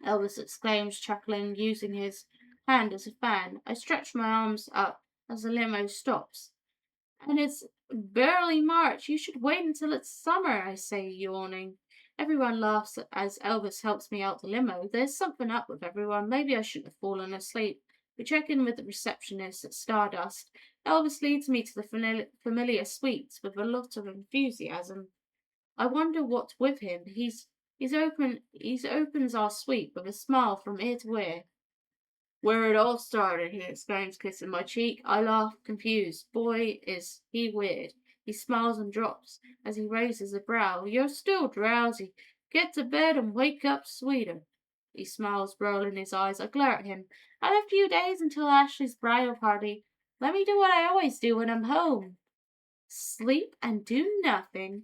Elvis exclaims, chuckling, using his hand as a fan. I stretch my arms up as the limo stops. And it's barely March. You should wait until it's summer, I say, yawning. Everyone laughs as Elvis helps me out the limo. There's something up with everyone. Maybe I shouldn't have fallen asleep. We check in with the receptionist at Stardust. Elvis leads me to the familiar suites with a lot of enthusiasm. I wonder what's with him. He opens our suite with a smile from ear to ear. Where it all started, he exclaims, kissing my cheek. I laugh, confused. Boy, is he weird. He smiles and drops as he raises a brow. You're still drowsy. Get to bed and wake up sweeter. He smiles, rolling his eyes. I glare at him. I have a few days until Ashley's bridal party. Let me do what I always do when I'm home. Sleep and do nothing.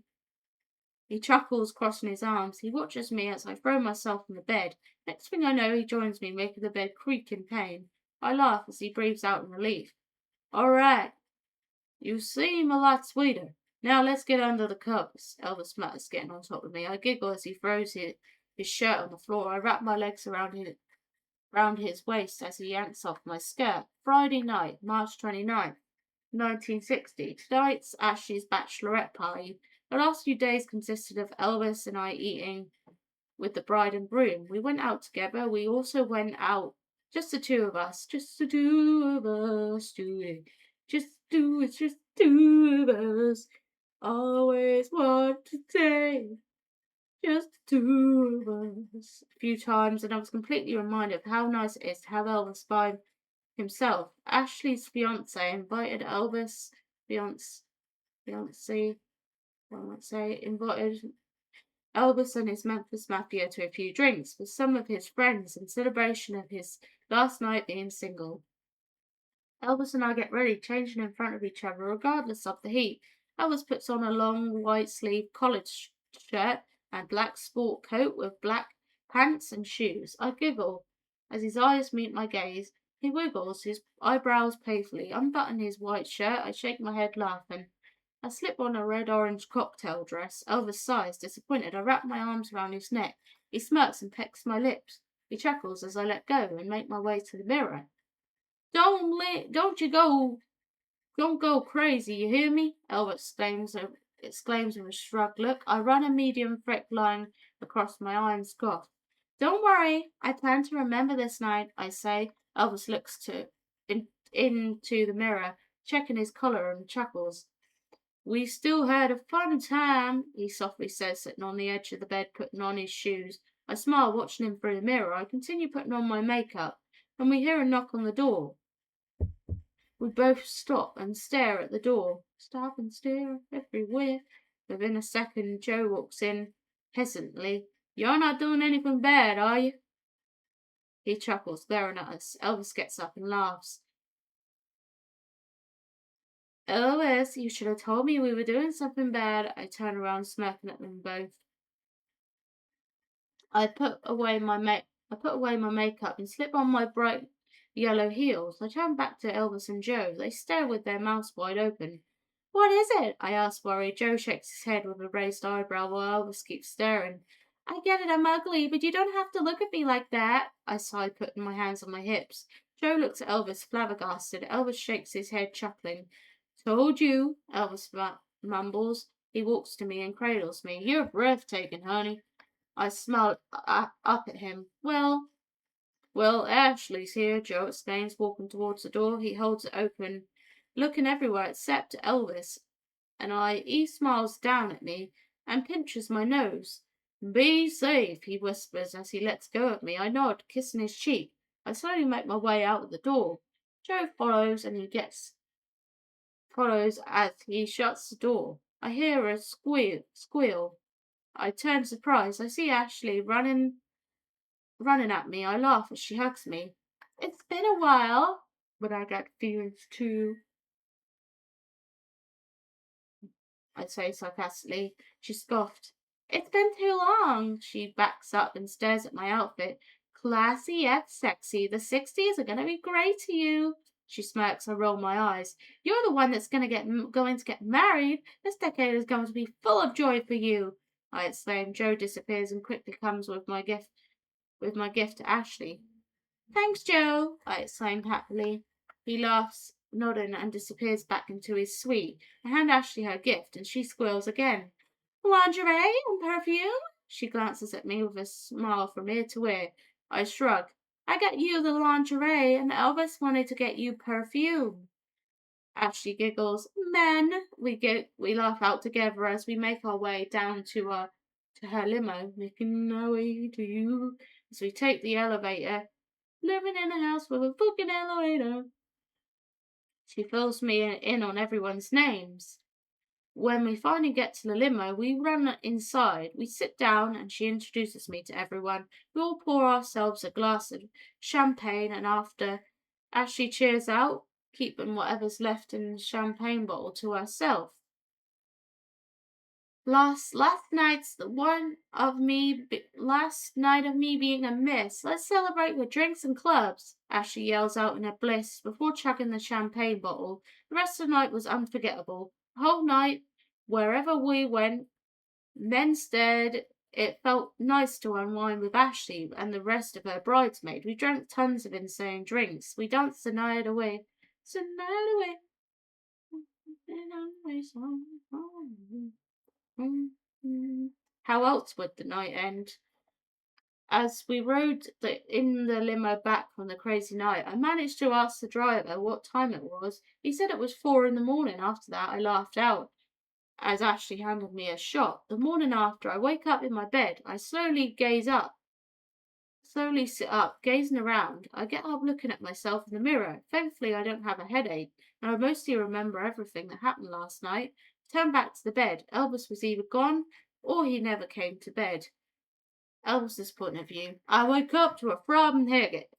He chuckles, crossing his arms. He watches me as I throw myself on the bed. Next thing I know, he joins me, making the bed creak in pain. I laugh as he breathes out in relief. All right. You seem a lot sweeter. Now let's get under the covers. Elvis mutters, getting on top of me. I giggle as he throws his shirt on the floor. I wrap my legs around his waist as he yanks off my skirt. Friday night, March 29th. 1960. Tonight's Ashley's bachelorette party. The last few days consisted of Elvis and I eating with the bride and groom. We went out together. We also went out, just the two of us. Just the two of us, just the two of us. Always want to say, just the two of us. A few times, and I was completely reminded of how nice it is to have Elvis by himself. Ashley's fiance invited Elvis, fiance, fiance invited Elvis and his Memphis Mafia to a few drinks with some of his friends in celebration of his last night being single. Elvis and I get ready, changing in front of each other regardless of the heat. Elvis puts on a long white sleeved collared shirt and black sport coat with black pants and shoes. I giggle as his eyes meet my gaze. He wiggles his eyebrows playfully. Unbutton his white shirt. I shake my head laughing. I slip on a red-orange cocktail dress. Elvis sighs, disappointed. I wrap my arms around his neck. He smirks and pecks my lips. He chuckles as I let go and make my way to the mirror. Don't go crazy, you hear me? Elvis exclaims with a shrug. Look, I run a medium thick line across my eye and scoff. Don't worry, I plan to remember this night, I say. Elvis looks into the mirror, checking his collar and chuckles. We still had a fun time, he softly says, sitting on the edge of the bed, putting on his shoes. I smile, watching him through the mirror. I continue putting on my makeup, and we hear a knock on the door. We both stop and stare at the door. Stop and stare everywhere. Within a second, Joe walks in hesitantly. You're not doing anything bad, are you? He chuckles, glaring at us. Elvis gets up and laughs. Elvis, you should have told me we were doing something bad. I turn around, smirking at them both. I put away my makeup and slip on my bright yellow heels. I turn back to Elvis and Joe. They stare with their mouths wide open. What is it? I ask, worried. Joe shakes his head with a raised eyebrow while Elvis keeps staring. I get it, I'm ugly, but you don't have to look at me like that. I sigh, putting my hands on my hips. Joe looks at Elvis, flabbergasted. Elvis shakes his head, chuckling. Told you, Elvis mumbles. He walks to me and cradles me. You're breathtaking, honey. I smiled up at him. Well, Ashley's here, Joe exclaims, walking towards the door. He holds it open, looking everywhere except Elvis, and he smiles down at me and pinches my nose. Be safe, he whispers as he lets go of me. I nod, kissing his cheek. I slowly make my way out of the door. Joe follows as he shuts the door. I hear a squeal. I turn surprised. I see Ashley running at me. I laugh as she hugs me. It's been a while, but I get feelings too, I say sarcastically. She scoffed. It's been too long. She backs up and stares at my outfit. Classy yet sexy. The 60s are going to be great to you. She smirks. I roll my eyes. You're the one that's going to get married. This decade is going to be full of joy for you, I exclaim. Joe disappears and quickly comes with my gift to Ashley. Thanks, Joe, I exclaim happily. He laughs, nodding, and disappears back into his suite. I hand Ashley her gift, and she squeals again. Lingerie and perfume? She glances at me with a smile from ear to ear. I shrug. I got you the lingerie, and Elvis wanted to get you perfume. Ashley giggles. Men, we laugh out together as we make our way down to her limo, making our way to you as we take the elevator. Living in a house with a fucking elevator. She fills me in on everyone's names. When we finally get to the limo, we run inside. We sit down and she introduces me to everyone. We all pour ourselves a glass of champagne, and after, as she cheers out, keeping whatever's left in the champagne bottle to herself. Last night of me being a miss. Let's celebrate with drinks and clubs, Ashley yells out in her bliss before chugging the champagne bottle. The rest of the night was unforgettable. The whole night, wherever we went, men stared. It felt nice to unwind with Ashley and the rest of her bridesmaids. We drank tons of insane drinks. We danced the night away. How else would the night end? As we rode in the limo back from the crazy night, I managed to ask the driver what time it was. He said it was 4 a.m. After that, I laughed out as Ashley handed me a shot. The morning after, I wake up in my bed. I slowly gaze up slowly sit up, gazing around. I get up looking at myself in the mirror. Thankfully, I don't have a headache, and I mostly remember everything that happened last night. Turn back to the bed. Elvis was either gone or he never came to bed. Elvis's point of view. I wake up to a throbbing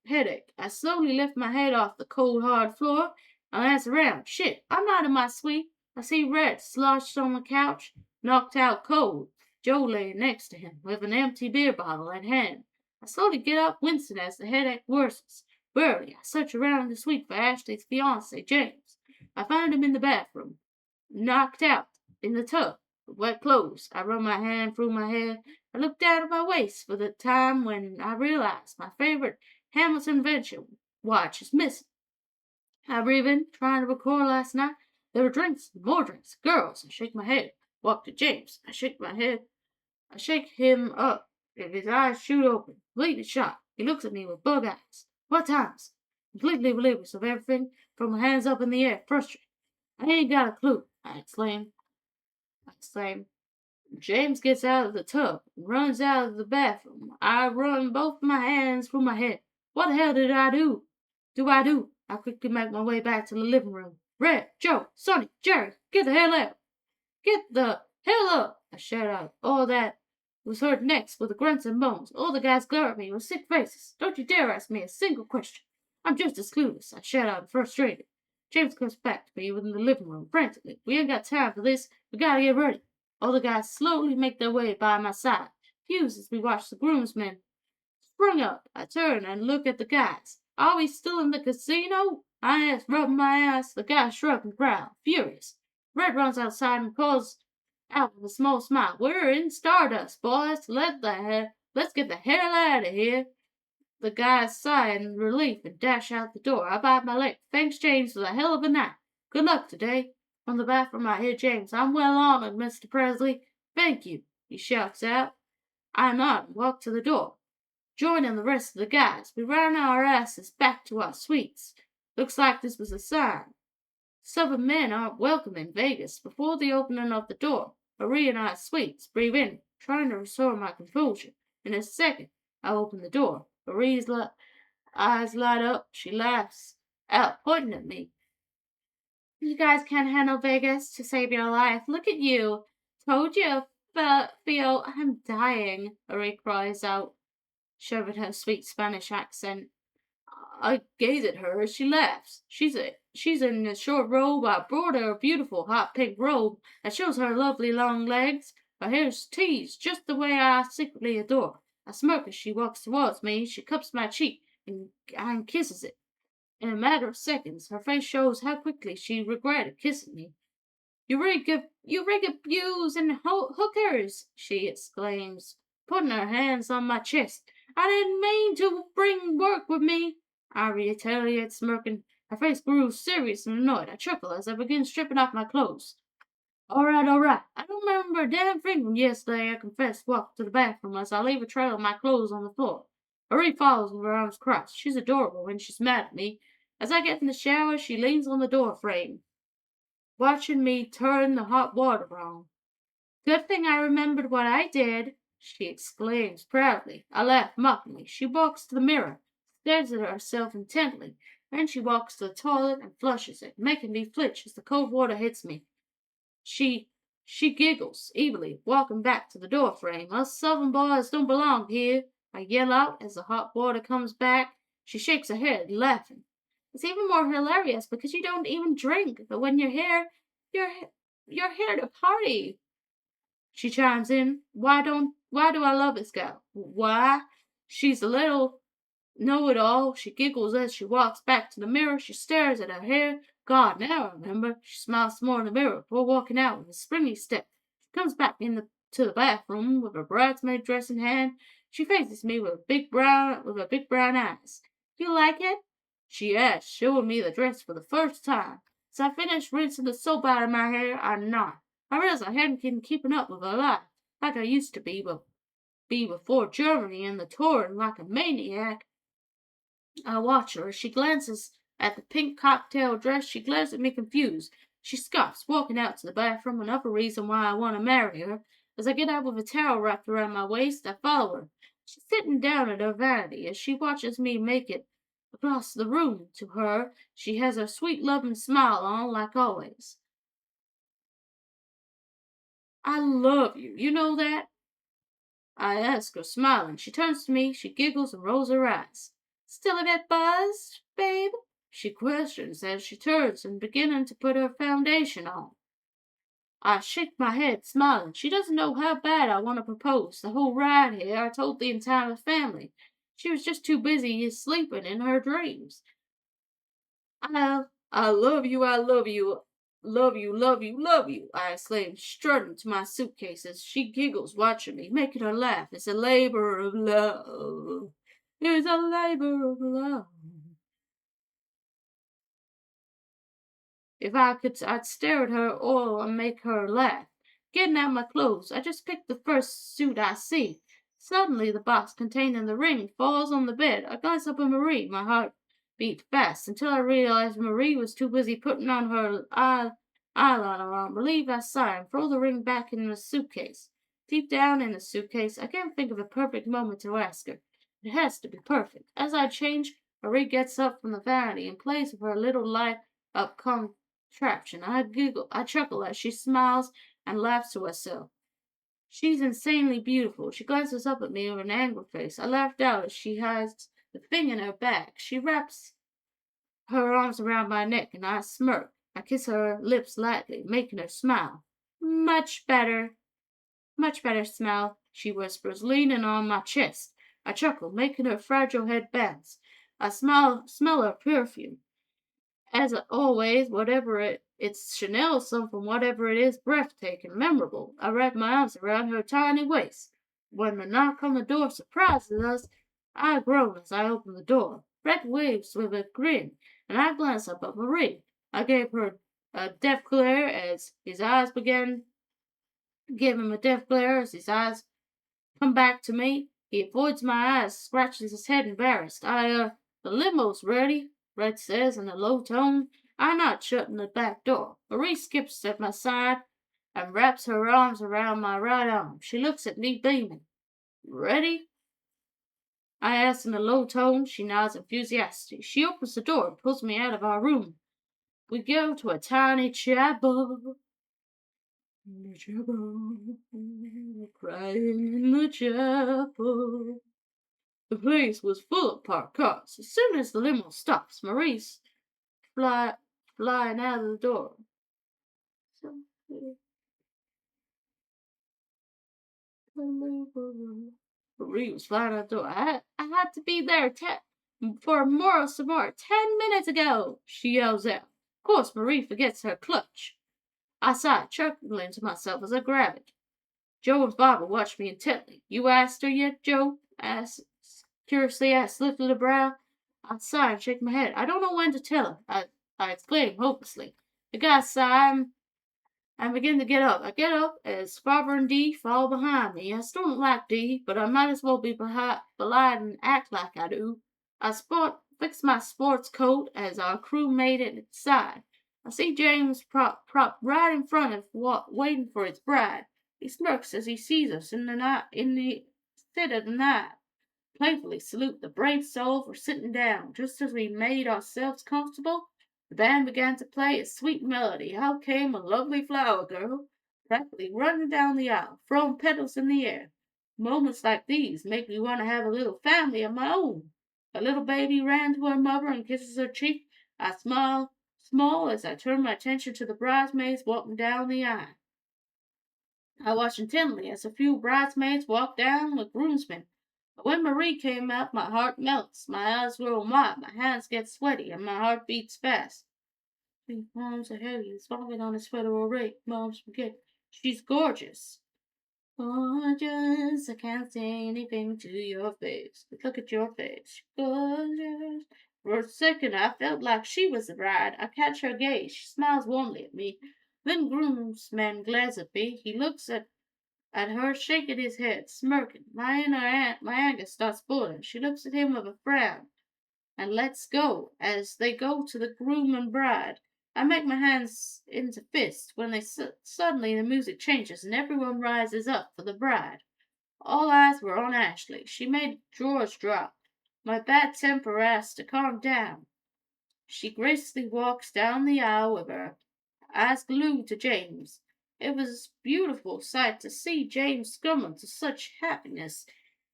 headache. I slowly lift my head off the cold, hard floor and glance around. Shit, I'm not in my sleep. I see Red slouched on the couch, knocked out cold. Joe laying next to him with an empty beer bottle in hand. I slowly get up, wincing as the headache worsens. Wearily, I search around the suite for Ashley's fiance, James. I find him in the bathroom, knocked out, in the tub, with wet clothes. I run my hand through my hair. I look down at my waist for the time when I realize my favorite Hamilton invention watch is missing. I breathe in, trying to record last night. There were drinks, more drinks, girls. I shake my head. Walk to James. I shake my head. I shake him up. And his eyes shoot open, completely shocked. He looks at me with bug eyes. What times? Completely oblivious of everything, throw my hands up in the air, frustrated. I ain't got a clue, I exclaim. James gets out of the tub and runs out of the bathroom. I run both my hands through my head. What the hell did I do? I quickly make my way back to the living room. Red, Joe, Sonny, Jerry, get the hell out! Get the hell up! I shout out. All that was heard next with the grunts and moans. All the guys glare at me with sick faces. Don't you dare ask me a single question. I'm just as clueless, I shout out, frustrated. James comes back to me within the living room frantically. We ain't got time for this. We gotta get ready. All the guys slowly make their way by my side, confused as we watch the groomsmen sprung up. I turn and look at the guys. Are we still in the casino? I ask, rubbing my eyes. The guys shrug and growl, furious. Red runs outside and calls out with a small smile. We're in Stardust, boys. Let's get the hell out of here. The guys sigh in relief and dash out the door. I bite my lip. Thanks, James, for the hell of a night. Good luck today. From the bathroom, I hear James. I'm well honored, Mr. Presley. Thank you, he shouts out. I nod and walk to the door. Joining the rest of the guys, we ran our asses back to our suites. Looks like this was a sign. Southern men aren't welcome in Vegas. Before the opening of the door, Marie and I suites breathe in, trying to restore my composure. In a second, I open the door. Marie's eyes light up. She laughs out, pointing at me. You guys can't handle Vegas to save your life. Look at you. Told you, Theo. I'm dying, Marie cries out, showing her sweet Spanish accent. I gaze at her as she laughs. She's in a short robe. I brought her a beautiful hot pink robe that shows her lovely long legs. Her hair's teased just the way I secretly adore. I smirk as she walks towards me. She cups my cheek and kisses it. In a matter of seconds, her face shows how quickly she regretted kissing me. You rig of beaus and hookers, she exclaims, putting her hands on my chest. I didn't mean to bring work with me. I retaliate, smirking. Her face grew serious and annoyed. I chuckle as I begin stripping off my clothes. All right. I don't remember a damn thing from yesterday, I confess, walk to the bathroom as I leave a trail of my clothes on the floor. Marie follows with her arms crossed. She's adorable when she's mad at me. As I get in the shower, she leans on the door frame, watching me turn the hot water on. Good thing I remembered what I did, she exclaims proudly. I laugh mockingly. She walks to the mirror, stares at herself intently, then she walks to the toilet and flushes it, making me flinch as the cold water hits me. She giggles evilly, walking back to the door frame. Us Southern boys don't belong here, I yell out as the hot water comes back. She shakes her head, laughing. It's even more hilarious because you don't even drink, but when you're here to party. She chimes in. Why do I love this girl? Why? She's a little know-it-all. She giggles as she walks back to the mirror. She stares at her hair. God, now I remember. She smiles more in the mirror before walking out with a springy step. She comes back to the bathroom with her bridesmaid dress in hand. She faces me with her big brown eyes. You like it? She asks, showing me the dress for the first time. As I finish rinsing the soap out of my hair, I nod. I realize I hadn't been keeping up with her life like I used to be before Germany and the tour, and like a maniac. I watch her as she glances at the pink cocktail dress. She glares at me confused. She scoffs, walking out to the bathroom, another reason why I want to marry her. As I get out with a towel wrapped around my waist, I follow her. She's sitting down at her vanity as she watches me make it across the room to her. She has her sweet loving smile on like always. I love you, you know that? I ask her, smiling. She turns to me, she giggles and rolls her eyes. Still a bit buzzed, babe? She questions as she turns and beginning to put her foundation on. I shake my head, smiling. She doesn't know how bad I want to propose. The whole ride here, I told the entire family. She was just too busy sleeping in her dreams. I love you, I love you, love you, love you, love you, I exclaim, strutting to my suitcases. She giggles, watching me, making her laugh. It's a labor of love. It's a labor of love. If I could, I'd stare at her all and make her laugh. Getting out my clothes, I just pick the first suit I see. Suddenly, the box containing the ring falls on the bed. I glance up at Marie. My heart beat fast until I realized Marie was too busy putting on her eyeliner on. Relieved, I sigh and throw the ring back in the suitcase. Deep down in the suitcase, I can't think of a perfect moment to ask her. It has to be perfect. As I change, Marie gets up from the vanity and plays with her little light up contraption. I giggle, I chuckle as she smiles and laughs to herself. She's insanely beautiful. She glances up at me with an angry face. I laughed out as she hides the thing in her bag. She wraps her arms around my neck and I smirk. I kiss her lips lightly, making her smile. Much better smile, she whispers, leaning on my chest. I chuckle, making her fragile head bounce. I smell her perfume. As always, it's Chanel something, whatever it is, breathtaking, memorable. I wrap my arms around her tiny waist. When the knock on the door surprises us, I groan as I open the door. Brett waves with a grin, and I glance up at Marie. I gave her a death glare as his eyes began. Give him a death glare as his eyes come back to me. He avoids my eyes, scratches his head embarrassed. The limo's ready, Red says in a low tone. I nod, shutting the back door. Marie skips at my side and wraps her arms around my right arm. She looks at me, beaming. Ready? I ask in a low tone. She nods enthusiastically. She opens the door and pulls me out of our room. We go to a tiny chapel. In the chapel, crying in the chapel. The place was full of parked cars. As soon as the limo stops, Marie's flying out of the door. Marie was flying out the door. I had to be there for more some more 10 minutes ago, she yells out. Of course, Marie forgets her clutch. I sigh, chuckling to myself as I grab it. Joe and Barbara watch me intently. You asked her yet, Joe? Curiously asked, lifted a brow. I sigh and shake my head. I don't know when to tell her. I exclaim hopelessly. The guys sigh and begin to get up. I get up as Barbara and Dee fall behind me. I still don't like Dee, but I might as well be polite and act like I do. Fix my sports coat as our crew made it inside. I see James propped right in front of waiting for his bride. He smirks as he sees us in the sit of the night. Playfully salute the brave soul for sitting down. Just as we made ourselves comfortable, the band began to play a sweet melody. Out came a lovely flower girl, rapidly running down the aisle, throwing petals in the air. Moments like these make me want to have a little family of my own. A little baby ran to her mother and kisses her cheek. I smile small as I turn my attention to the bridesmaids walking down the aisle. I watched intently as a few bridesmaids walked down with groomsmen. But when Marie came out, my heart melts, my eyes grow wide, my hands get sweaty, and my heart beats fast. His palms are heavy, smoking on a sweater already. Mom's forget. She's gorgeous. Gorgeous, I can't say anything to your face. But look at your face. Gorgeous. For a second, I felt like she was the bride. I catch her gaze. She smiles warmly at me. Then groomsman glares at me. He looks at her, shaking his head, smirking. My anger starts boiling. She looks at him with a frown and lets go as they go to the groom and bride. I make my hands into fists when suddenly the music changes and everyone rises up for the bride. All eyes were on Ashley. She made drawers drop. My bad temper asked to calm down. She gracefully walks down the aisle with her eyes glued to James. It was a beautiful sight to see James come to such happiness,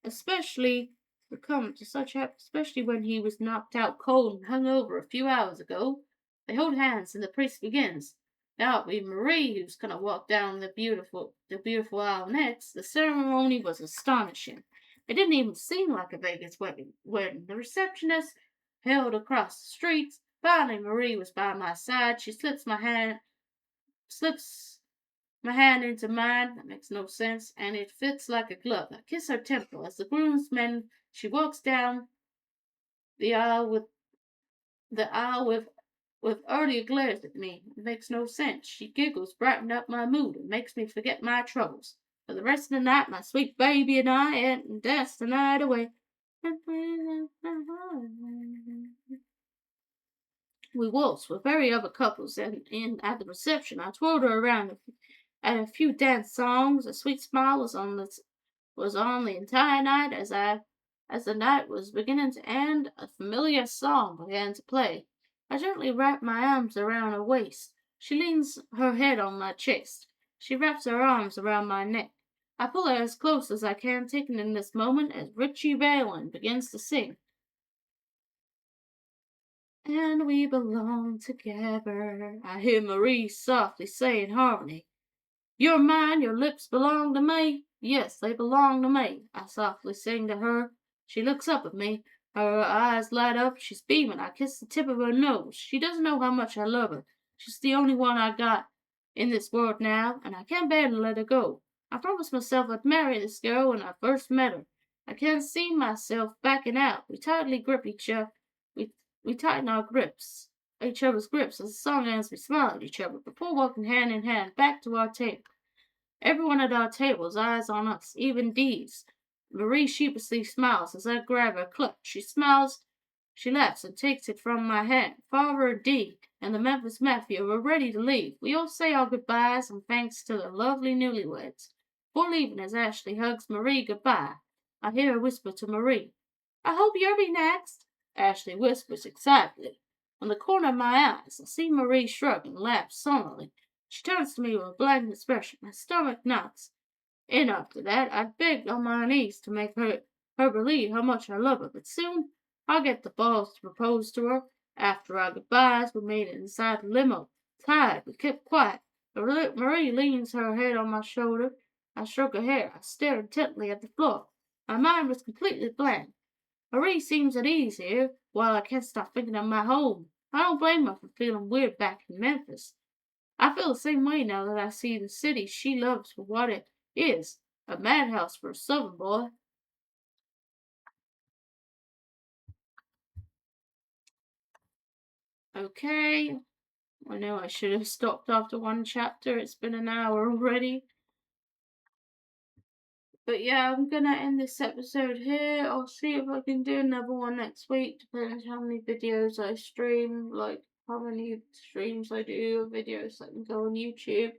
especially especially when he was knocked out cold and hung over a few hours ago. They hold hands and the priest begins. Now it'll be Marie who's gonna walk down the beautiful aisle next. The ceremony was astonishing. It didn't even seem like a Vegas wedding. The receptionist held across the street. Finally, Marie was by my side. She slips my hand into mine. That makes no sense, and it fits like a glove. I kiss her temple as the groomsmen. She walks down the aisle with earlier glares at me. It makes no sense. She giggles, brighten up my mood, and makes me forget my troubles. For the rest of the night, my sweet baby and I ate and danced the night away. We waltzed with very other couples, and at the reception I twirled her around at a few dance songs. A sweet smile was on the entire night. As the night was beginning to end, a familiar song began to play. I gently wrapped my arms around her waist. She leans her head on my chest. She wraps her arms around my neck. I pull her as close as I can, taking in this moment as Richie Valens begins to sing. And we belong together, I hear Marie softly say in harmony. You're mine, your lips belong to me. Yes, they belong to me, I softly sing to her. She looks up at me. Her eyes light up. She's beaming. I kiss the tip of her nose. She doesn't know how much I love her. She's the only one I got in this world now, and I can't bear to let her go. I promised myself I'd marry this girl when I first met her. I can't see myself backing out. We tightly grip each other. We tighten each other's grips as the song ends. We smile at each other before walking hand in hand back to our table. Everyone at our table's eyes on us, even Dee's. Marie sheepishly smiles as I grab her clutch. She laughs and takes it from my hand. Father and Dee and the Memphis Mafia were ready to leave. We all say our goodbyes and thanks to the lovely newlyweds. Before leaving, as Ashley hugs Marie goodbye, I hear her whisper to Marie, I hope you'll be next. Ashley whispers excitedly. From the corner of my eyes, I see Marie shrug and laugh sullenly. She turns to me with a blank expression. My stomach knots. And after that, I begged on my knees to make her believe how much I love her. But soon I'll get the balls to propose to her. After our goodbyes were made inside the limo. Tired, we kept quiet. Marie leans her head on my shoulder. I stroke her hair. I stare intently at the floor. My mind was completely blank. Marie seems at ease here, while I can't stop thinking of my home. I don't blame her for feeling weird back in Memphis. I feel the same way now that I see the city she loves for what it is, a madhouse for a southern boy. Okay, I know I should have stopped after one chapter. It's been an hour already. But yeah, I'm gonna end this episode here. I'll see if I can do another one next week, depending on how many videos I stream, like how many streams I do of videos that can go on YouTube.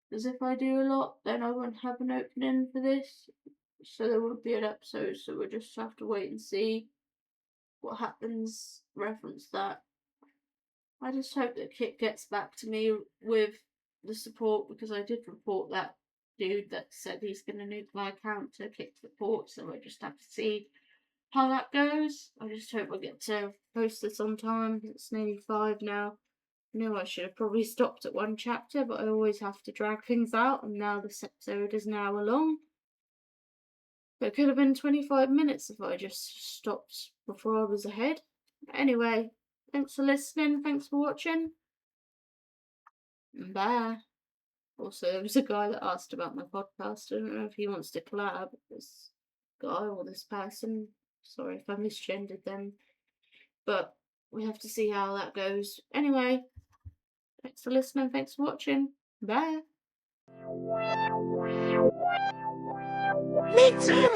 Because if I do a lot, then I won't have an opening for this. So there won't be an episode, so we'll just have to wait and see what happens. Reference that. I just hope that Kit gets back to me with the support, because I did report that dude that said he's going to nuke my account to Kit support, so I just have to see how that goes. I just hope I get to post this on time. It's nearly 5 now. I know I should have probably stopped at one chapter, but I always have to drag things out, and now this episode is an hour long. It could have been 25 minutes if I just stopped before I was ahead. Anyway, thanks for listening, thanks for watching. Bye. Also, there was a guy that asked about my podcast. I don't know if he wants to collab with this guy or this person. Sorry if I misgendered them. But we have to see how that goes. Anyway, thanks for listening, thanks for watching. Bye. Me too,